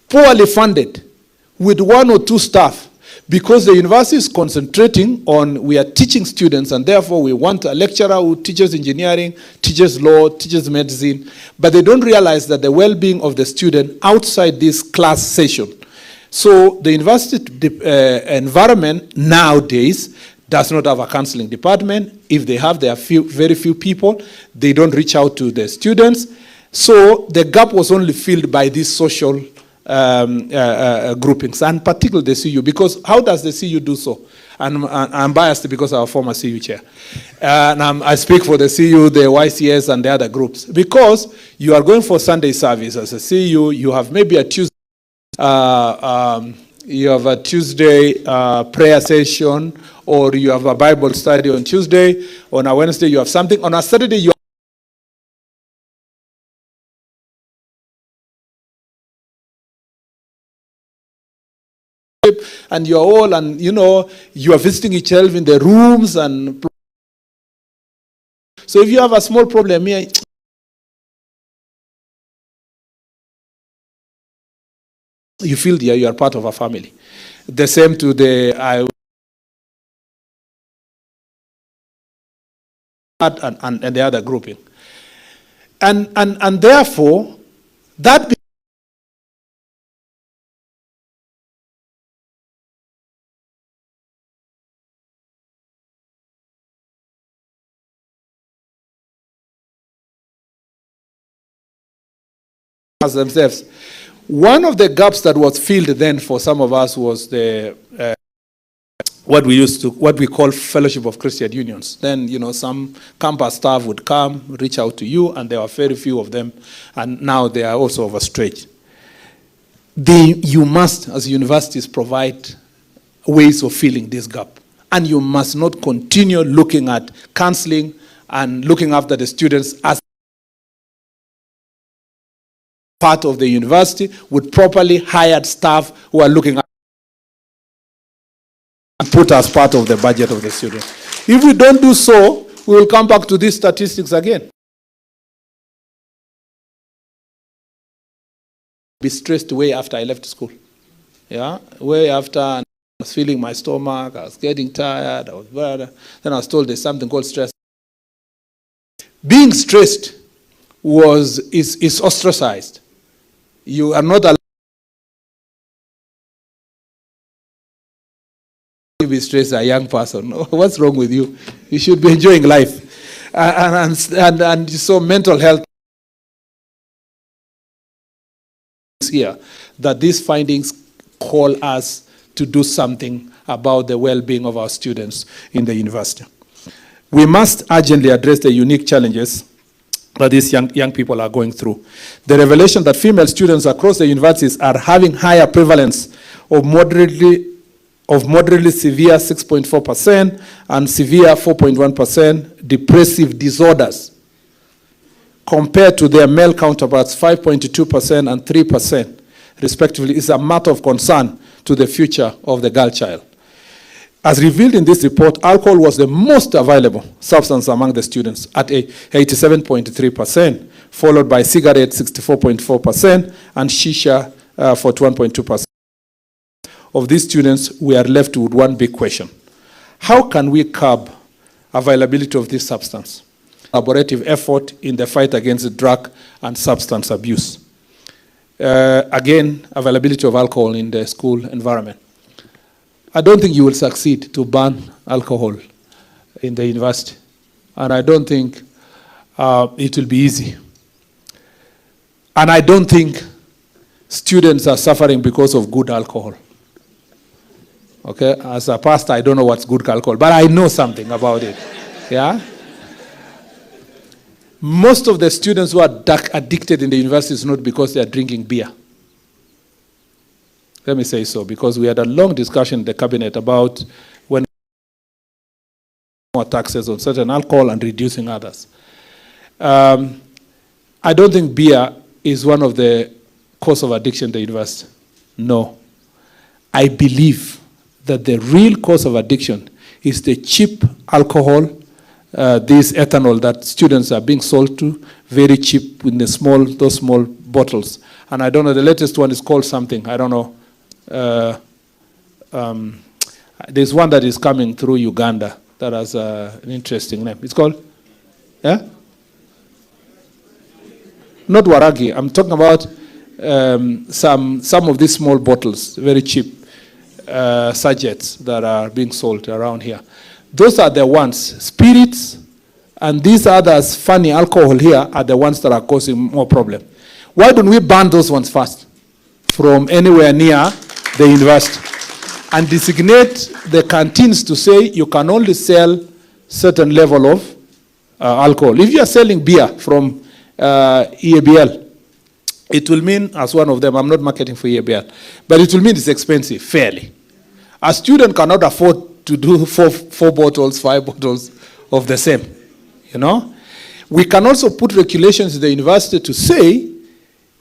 poorly funded, with 1 or 2 staff, because the university is concentrating on, we are teaching students, and therefore we want a lecturer who teaches engineering, teaches law, teaches medicine, but they don't realize that the well-being of the student outside this class session. So the university environment nowadays does not have a counseling department. If they have, there are very few people. They don't reach out to the students. So the gap was only filled by these social groupings, and particularly the CU, because how does the CU do so? And I'm biased because I'm a former CU chair. And I speak for the CU, the YCS, and the other groups. Because you are going for Sunday service as a CU, you have maybe a Tuesday, prayer session, or you have a Bible study on Tuesday. On a Wednesday, you have something. On a Saturday, you and you're all, and you are visiting each other in the rooms, and so if you have a small problem here, you feel you are part of a family. The same to the and the other grouping, and therefore that as themselves. One of the gaps that was filled then for some of us was the what we call Fellowship of Christian Unions. Then some campus staff would come, reach out to you, and there were very few of them, and now they are also overstretched. You must, as universities, provide ways of filling this gap, and you must not continue looking at counseling and looking after the students as part of the university with properly hired staff who are looking at and put as part of the budget of the student. If we don't do so, we will come back to these statistics again. Be stressed way after I left school. Yeah, way after I was feeling my stomach, I was getting tired, I was bad. Then I was told there's something called stress. Being stressed is ostracized. You are not allowed to be stressed, a young person. What's wrong with you? You should be enjoying life. And so mental health is here, that these findings call us to do something about the well-being of our students in the university. We must urgently address the unique challenges that these young people are going through. The revelation that female students across the universities are having higher prevalence of moderately severe 6.4% and severe 4.1% depressive disorders compared to their male counterparts 5.2% and 3% respectively is a matter of concern to the future of the girl child. As revealed in this report, alcohol was the most available substance among the students at 87.3%, followed by cigarettes 64.4% and shisha 41.2%. Of these students, we are left with one big question. How can we curb availability of this substance? Collaborative effort in the fight against drug and substance abuse. Again, availability of alcohol in the school environment. I don't think you will succeed to ban alcohol in the university. And I don't think it will be easy. And I don't think students are suffering because of good alcohol. Okay, as a pastor, I don't know what's good alcohol, but I know something about it. Yeah? Most of the students who are addicted in the university is not because they are drinking beer. Let me say so, because we had a long discussion in the cabinet about when more taxes on certain alcohol and reducing others. I don't think beer is one of the cause of addiction in the university. No. I believe that the real cause of addiction is the cheap alcohol, this ethanol that students are being sold to, very cheap in those small bottles. And I don't know, the latest one is called something, I don't know. There's one that is coming through Uganda that has an interesting name. It's called, yeah? Not Waragi. I'm talking about some of these small bottles, very cheap sachets that are being sold around here. Those are the ones. Spirits and these others, funny alcohol here, are the ones that are causing more problem. Why don't we ban those ones first from anywhere near the university and designate the canteens to say you can only sell certain level of alcohol. If you are selling beer from EABL, it will mean, as one of them, I'm not marketing for EABL, but it will mean it's expensive, fairly. A student cannot afford to do four bottles, 5 bottles of the same, you know. We can also put regulations in the university to say,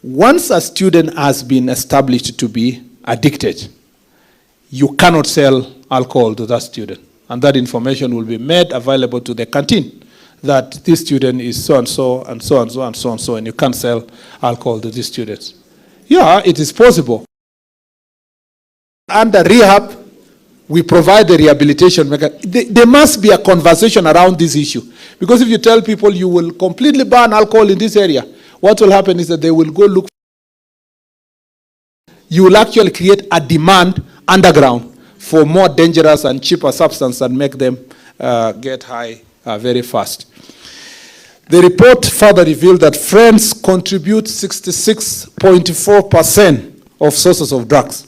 once a student has been established to be addicted, you cannot sell alcohol to that student. And that information will be made available to the canteen, that this student is so-and-so, and so-and-so, and so-and-so, and you can't sell alcohol to these students. Yeah, it is possible. Under rehab, we provide the rehabilitation mechanism. There must be a conversation around this issue. Because if you tell people you will completely ban alcohol in this area, what will happen is that they will go look. You will actually create a demand underground for more dangerous and cheaper substances and make them get high very fast. The report further revealed that friends contribute 66.4% of sources of drugs,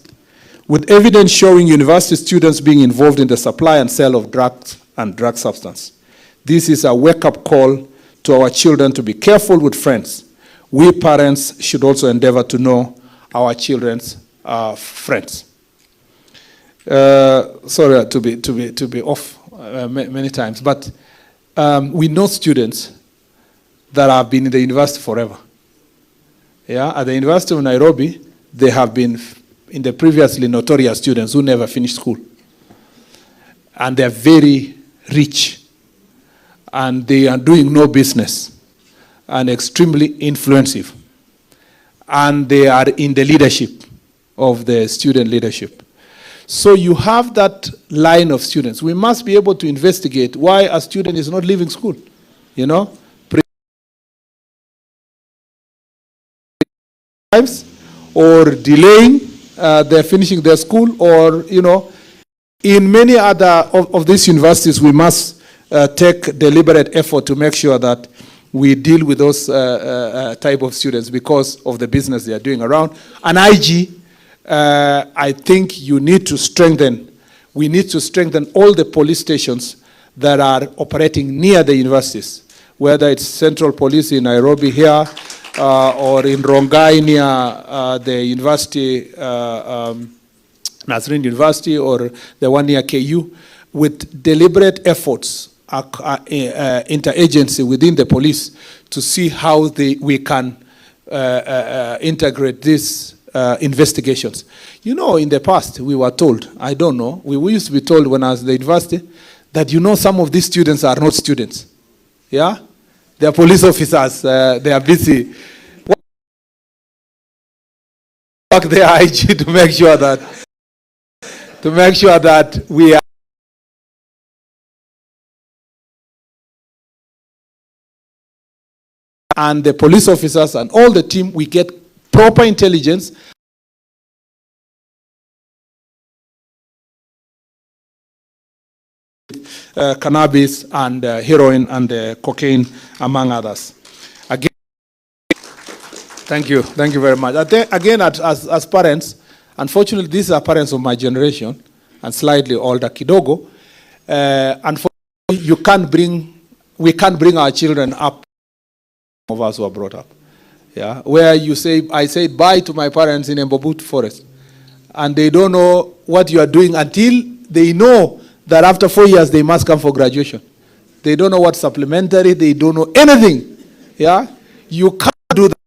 with evidence showing university students being involved in the supply and sale of drugs and drug substance. This is a wake-up call to our children to be careful with friends. We parents should also endeavor to know our children's friends. Sorry to be off many times, but we know students that have been in the university forever. Yeah, at the University of Nairobi, they have been in the previously notorious students who never finished school. And they're very rich. And they are doing no business and extremely influential. And they are in the leadership of the student leadership. So you have that line of students. We must be able to investigate why a student is not leaving school, you know? Or delaying their finishing their school, or, you know, in many other of these universities, we must take deliberate effort to make sure that we deal with those type of students because of the business they are doing around. And IG, I think you need to strengthen, we need to strengthen all the police stations that are operating near the universities, whether it's Central Police in Nairobi here, or in Rongai near the university, Nazarene University, or the one near KU, with deliberate efforts, interagency within the police to see how we can integrate these investigations. You know, in the past, we were told, I don't know, we used to be told when I was at the university, that, you know, some of these students are not students. Yeah? They are police officers. They are busy. Work their IG to make sure that we are. And the police officers and all the team, we get proper intelligence. Cannabis and heroin and cocaine, among others. Again, thank you very much. Again, as parents, unfortunately, these are parents of my generation and slightly older, kidogo. Unfortunately, we can't bring our children up. Of us who are brought up, yeah, where you say, I said bye to my parents in Mbobut Forest, and they don't know what you are doing until they know that after 4 years they must come for graduation. They don't know what supplementary, they don't know anything. Yeah, you can't do that.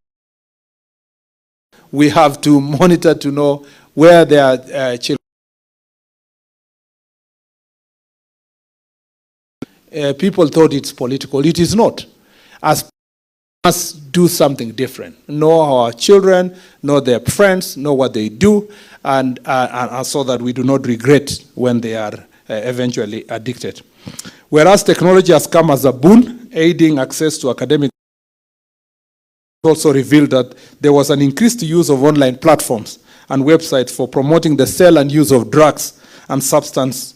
We have to monitor to know where their children. People thought it's political. It is not. As must do something different. Know our children, know their friends, know what they do, and so that we do not regret when they are eventually addicted. Whereas technology has come as a boon, aiding access to academic, also revealed that there was an increased use of online platforms and websites for promoting the sale and use of drugs and substance.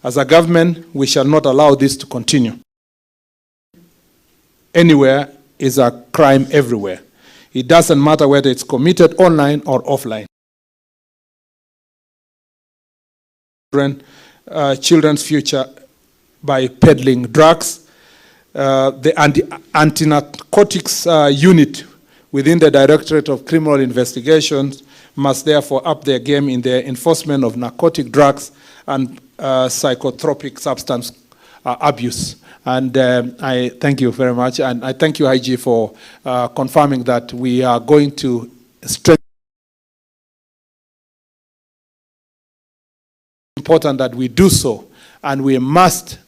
As a government, we shall not allow this to continue. Anywhere is a crime everywhere. It doesn't matter whether it's committed online or offline. Children's future by peddling drugs. The anti-narcotics unit within the Directorate of Criminal Investigations must therefore up their game in their enforcement of narcotic drugs and psychotropic substance abuse. And I thank you very much, and I thank you, IG, for confirming that we are going to strengthen. It's important that we do so, and we must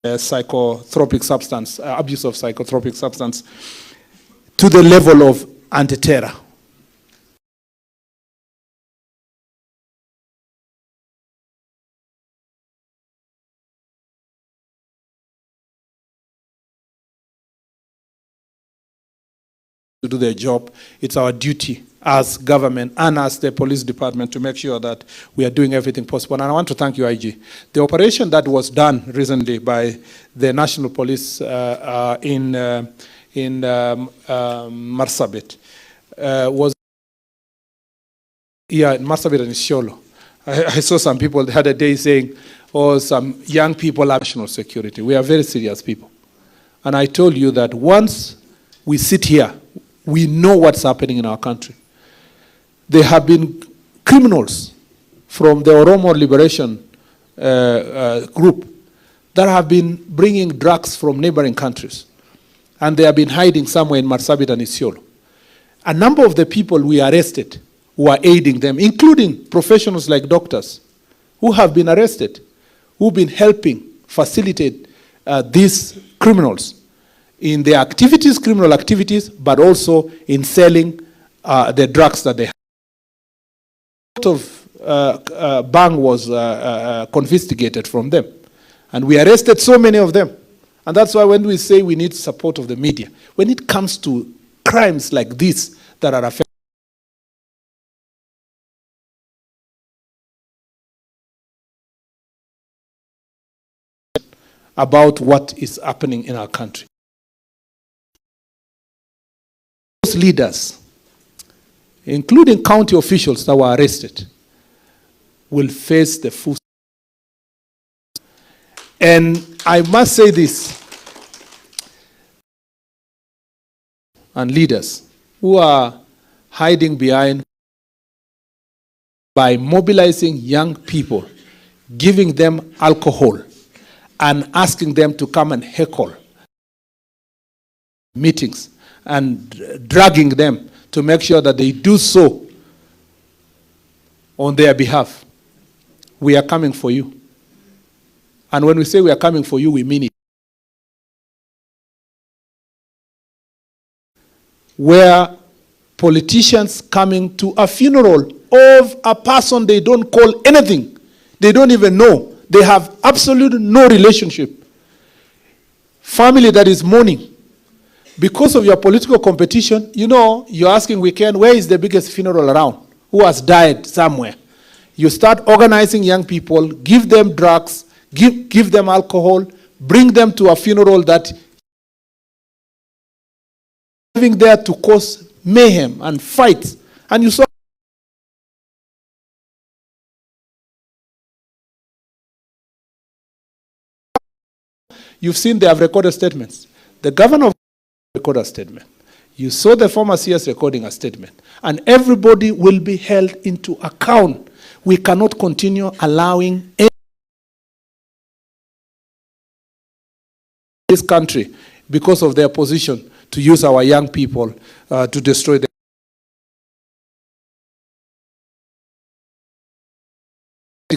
psychotropic substance, abuse of psychotropic substance to the level of anti-terror. To do their job, it's our duty as government and as the police department to make sure that we are doing everything possible. And I want to thank you, IG. The operation that was done recently by the National Police in Marsabit was, in Marsabit and Isiolo. I saw some people the other day saying, oh, some young people have national security. We are very serious people. And I told you that once we sit here, we know what's happening in our country. There have been criminals from the Oromo Liberation Group that have been bringing drugs from neighboring countries. And they have been hiding somewhere in Marsabit and Isiolo. A number of the people we arrested who are aiding them, including professionals like doctors, who have been arrested, who've been helping facilitate these criminals in their activities, criminal activities, but also in selling the drugs that they have. A lot of bang was confiscated from them. And we arrested so many of them. And that's why when we say we need support of the media, when it comes to crimes like this that are affecting about what is happening in our country. Those leaders, including county officials that were arrested, will face the full. And I must say this, and leaders who are hiding behind by mobilizing young people, giving them alcohol, and asking them to come and heckle meetings and dragging them to make sure that they do so on their behalf. We are coming for you. And when we say we are coming for you, we mean it. Where politicians coming to a funeral of a person they don't call anything, they don't even know, they have absolutely no relationship. Family that is mourning. Because of your political competition, you know, you're asking weekend, where is the biggest funeral around? Who has died somewhere? You start organizing young people, give them drugs, give them alcohol, bring them to a funeral that living there to cause mayhem and fights. And you saw you've seen they have recorded statements. The governor recorded a statement. You saw the former CS recording a statement. And everybody will be held into account. We cannot continue allowing this country, because of their position, to use our young people to destroy them.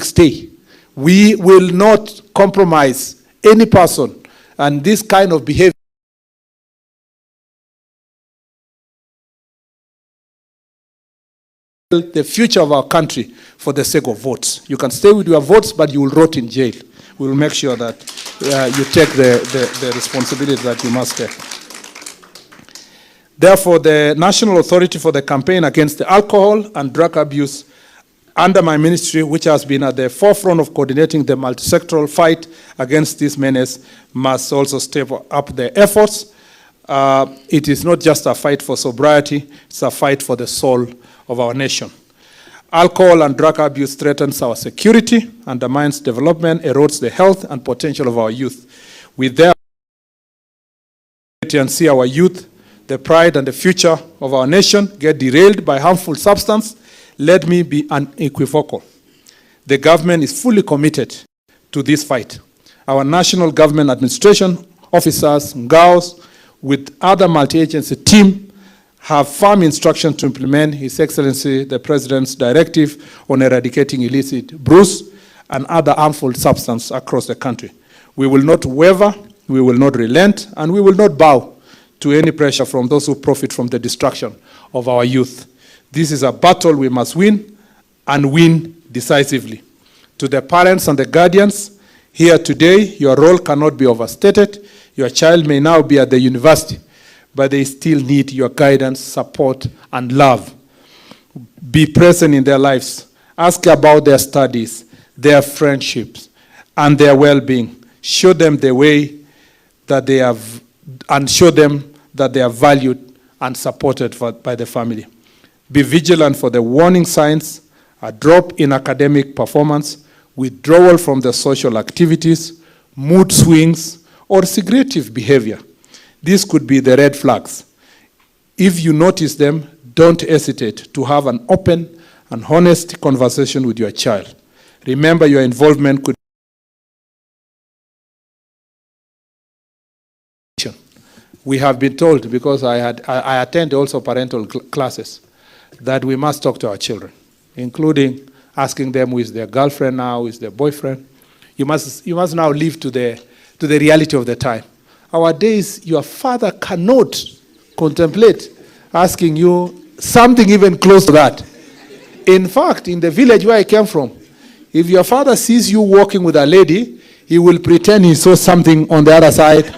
Stay. We will not compromise any person, and this kind of behavior the future of our country for the sake of votes. You can stay with your votes, but you will rot in jail. We will make sure that you take the responsibility that you must take. Therefore, the National Authority for the Campaign Against the Alcohol and Drug Abuse under my ministry, which has been at the forefront of coordinating the multi-sectoral fight against this menace, must also step up their efforts. It is not just a fight for sobriety, it's a fight for the soul of our nation. Alcohol and drug abuse threatens our security, undermines development, erodes the health and potential of our youth. We therefore see our youth, the pride and the future of our nation, get derailed by harmful substance. Let me be unequivocal. The government is fully committed to this fight. Our national government administration officers, NGAOs, with other multi-agency team, have firm instructions to implement His Excellency the President's directive on eradicating illicit brews and other harmful substances across the country. We will not waver, we will not relent, and we will not bow to any pressure from those who profit from the destruction of our youth. This is a battle we must win, and win decisively. To the parents and the guardians here today, your role cannot be overstated. Your child may now be at the university, but they still need your guidance, support, and love. Be present in their lives. Ask about their studies, their friendships, and their well-being. Show them the way that they have, and show them that they are valued and supported by the family. Be vigilant for the warning signs, a drop in academic performance, withdrawal from the social activities, mood swings, or secretive behavior. These could be the red flags. If you notice them, don't hesitate to have an open and honest conversation with your child. Remember, your involvement could we have been told, because I attend also parental classes, that we must talk to our children, including asking them who is their girlfriend now, who is their boyfriend. You must now live to the reality of the time. Our days, your father cannot contemplate asking you something even close to that. In fact, in the village where I came from, if your father sees you walking with a lady, he will pretend he saw something on the other side,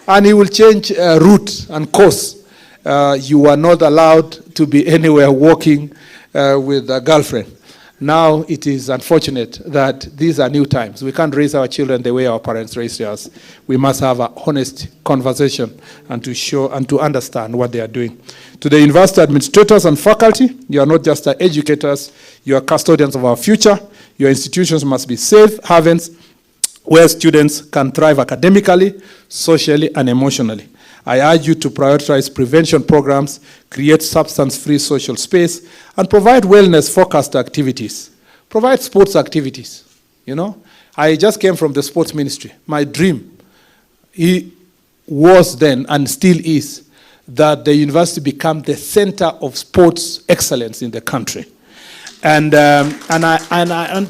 and he will change route and course. You are not allowed to be anywhere walking with a girlfriend. Now it is unfortunate that these are new times. We can't raise our children the way our parents raised us. We must have an honest conversation and to show and to understand what they are doing. To the university administrators and faculty, you are not just educators, you are custodians of our future. Your institutions must be safe havens where students can thrive academically, socially, and emotionally. I urge you to prioritize prevention programs, create substance-free social space, and provide wellness-focused activities. Provide sports activities, you know. I just came from the sports ministry. My dream was then, and still is, that the university become the center of sports excellence in the country. And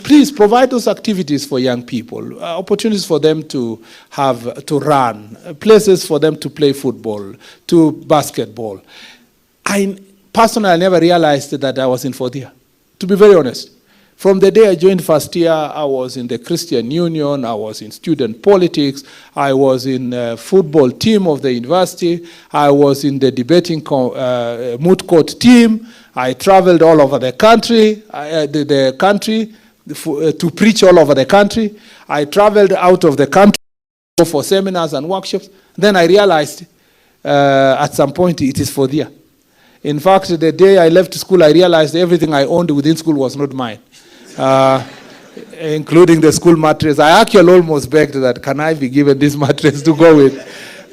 please provide those activities for young people, opportunities for them to run, places for them to play football, to basketball. I personally never realized that I was in fourth year, to be very honest. From the day I joined first year, I was in the Christian Union, I was in student politics, I was in the football team of the university, I was in the debating moot court team, I traveled all over the country, to preach all over the country. I traveled out of the country for seminars and workshops. Then I realized at some point it is fourth year. In fact, the day I left school, I realized everything I owned within school was not mine. Including the school mattress. I actually almost begged that, can I be given this mattress to go with?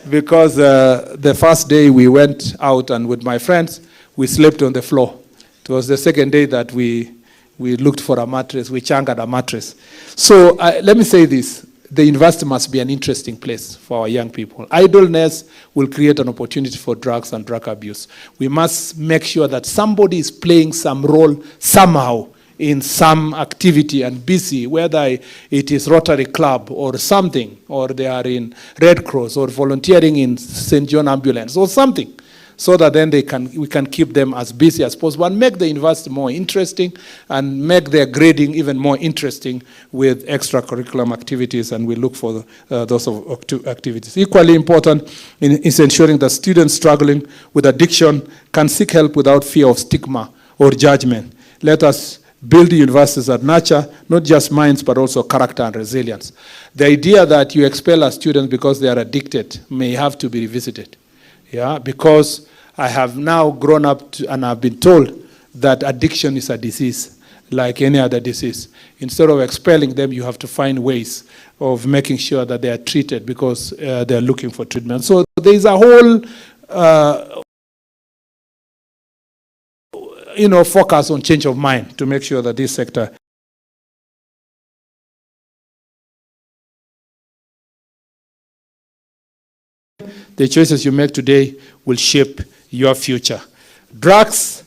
Because the first day we went out and with my friends, we slept on the floor. It was the second day that we looked for a mattress, we changered a mattress. So let me say this, the university must be an interesting place for our young people. Idleness will create an opportunity for drugs and drug abuse. We must make sure that somebody is playing some role somehow in some activity and busy, whether it is Rotary Club or something, or they are in Red Cross or volunteering in St. John Ambulance or something, so that then we can keep them as busy as possible and make the university more interesting and make their grading even more interesting with extracurricular activities, and we look for those activities. Equally important is ensuring that students struggling with addiction can seek help without fear of stigma or judgment. Let us build universities that nurture not just minds but also character and resilience. The idea that you expel a student because they are addicted may have to be revisited. Yeah, because I have now grown up and I've been told that addiction is a disease, like any other disease. Instead of expelling them, you have to find ways of making sure that they are treated because they are looking for treatment. So there is a whole focus on change of mind to make sure that this sector the choices you make today will shape your future. Drugs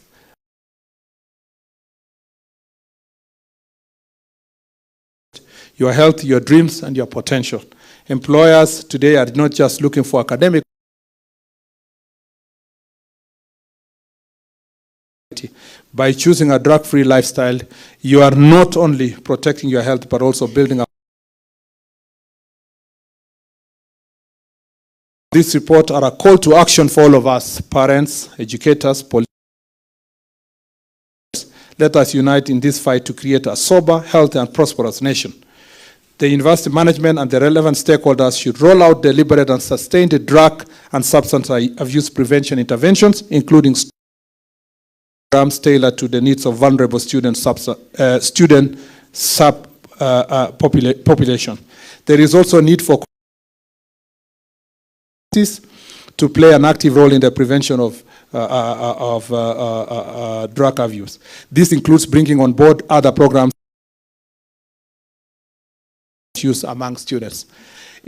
your health, your dreams, and your potential. Employers today are not just looking for academic. By choosing a drug-free lifestyle, you are not only protecting your health, but also building a. This report are a call to action for all of us, parents, educators, police. Let us unite in this fight to create a sober, healthy, and prosperous nation. The university management and the relevant stakeholders should roll out deliberate and sustained drug and substance abuse prevention interventions, including programs tailored to the needs of vulnerable population. There is also a need for to play an active role in the prevention of drug abuse. This includes bringing on board other programs use among students.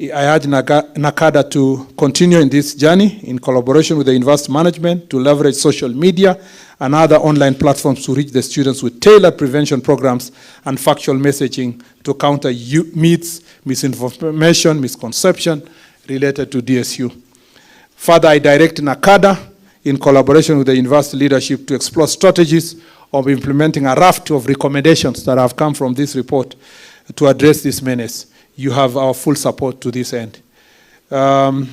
I urge NACADA to continue in this journey in collaboration with the university management to leverage social media and other online platforms to reach the students with tailored prevention programs and factual messaging to counter myths, misinformation, misconception related to DSU. Further, I direct NACADA in collaboration with the university leadership to explore strategies of implementing a raft of recommendations that have come from this report to address this menace. You have our full support to this end. To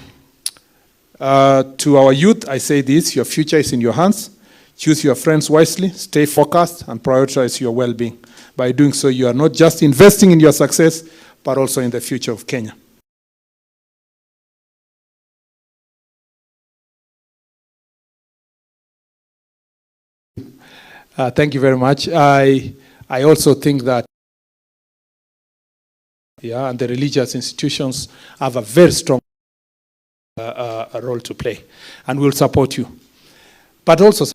our youth, I say this: your future is in your hands. Choose your friends wisely, stay focused, and prioritize your well-being. By doing so, you are not just investing in your success, but also in the future of Kenya. Thank you very much. I also think that and the religious institutions have a very strong role to play, and we'll support you. But also,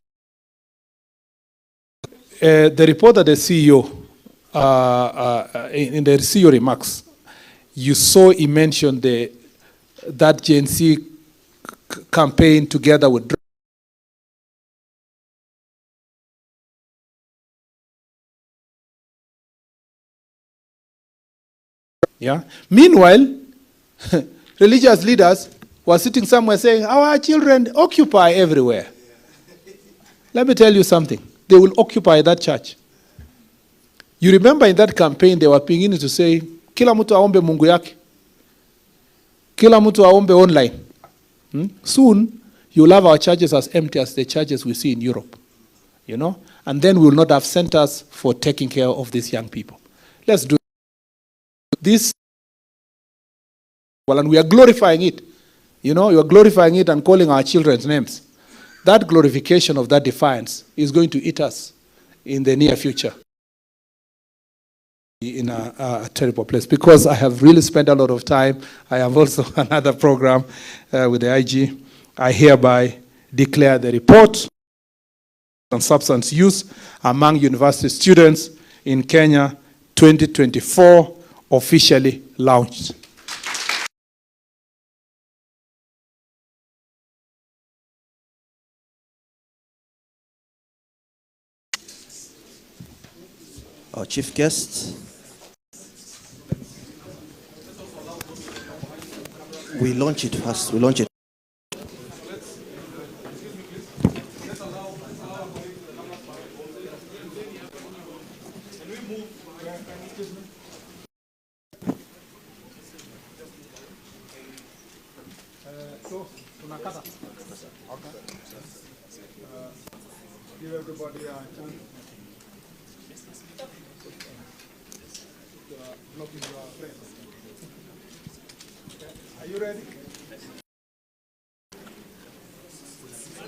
the report that the CEO, in the CEO remarks, you saw he mentioned that Gen Z campaign together with Meanwhile, religious leaders were sitting somewhere saying, our children occupy everywhere. Let me tell you something. They will occupy that church. You remember in that campaign, they were beginning to say, kila mtu aombe Mungu yake. Kila mtu aombe online. Soon, you'll have our churches as empty as the churches we see in Europe. You know? And then we will not have centers for taking care of these young people. Let's do this, and we are glorifying it. You know, you are glorifying it and calling our children's names. That glorification of that defiance is going to eat us in the near future in a terrible place, because I have really spent a lot of time. I have also another program with the IG. I hereby declare the report on substance use among university students in Kenya 2024 officially launched. Our chief guest. We launch it first. We launch it. Give everybody a chance. Are you ready?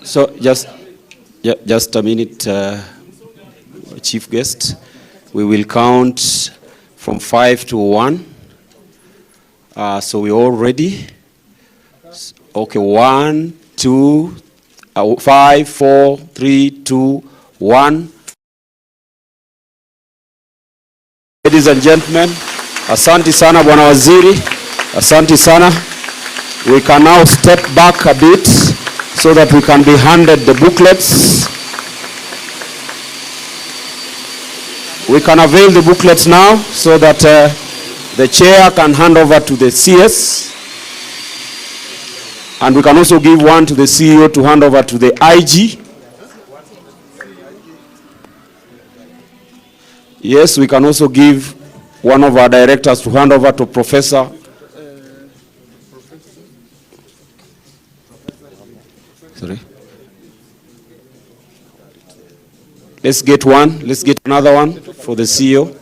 So just a minute, chief guest. We will count from 5 to 1. So we're all ready. Okay, 1, 2, 5, 4, 3, 2, 1. Ladies and gentlemen, asante sana Bwana Waziri, asante sana. We can now step back a bit so that we can be handed the booklets. We can avail the booklets now so that the chair can hand over to the CS. And we can also give one to the CEO to hand over to the IG. Yes, we can also give one of our directors to hand over to Professor. Sorry. Let's get one. Let's get another one for the CEO.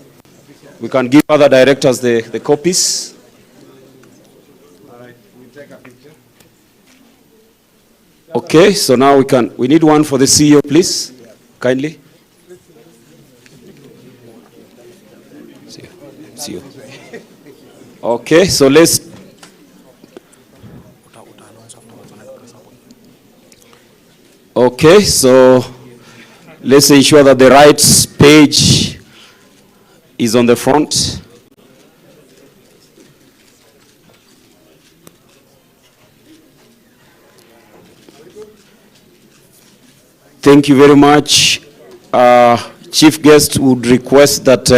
We can give other directors the copies. Okay, so now we need one for the CEO, please, kindly. CEO. Okay, so let's. Okay, so let's ensure that the right page is on the front. Thank you very much. Chief guest would request that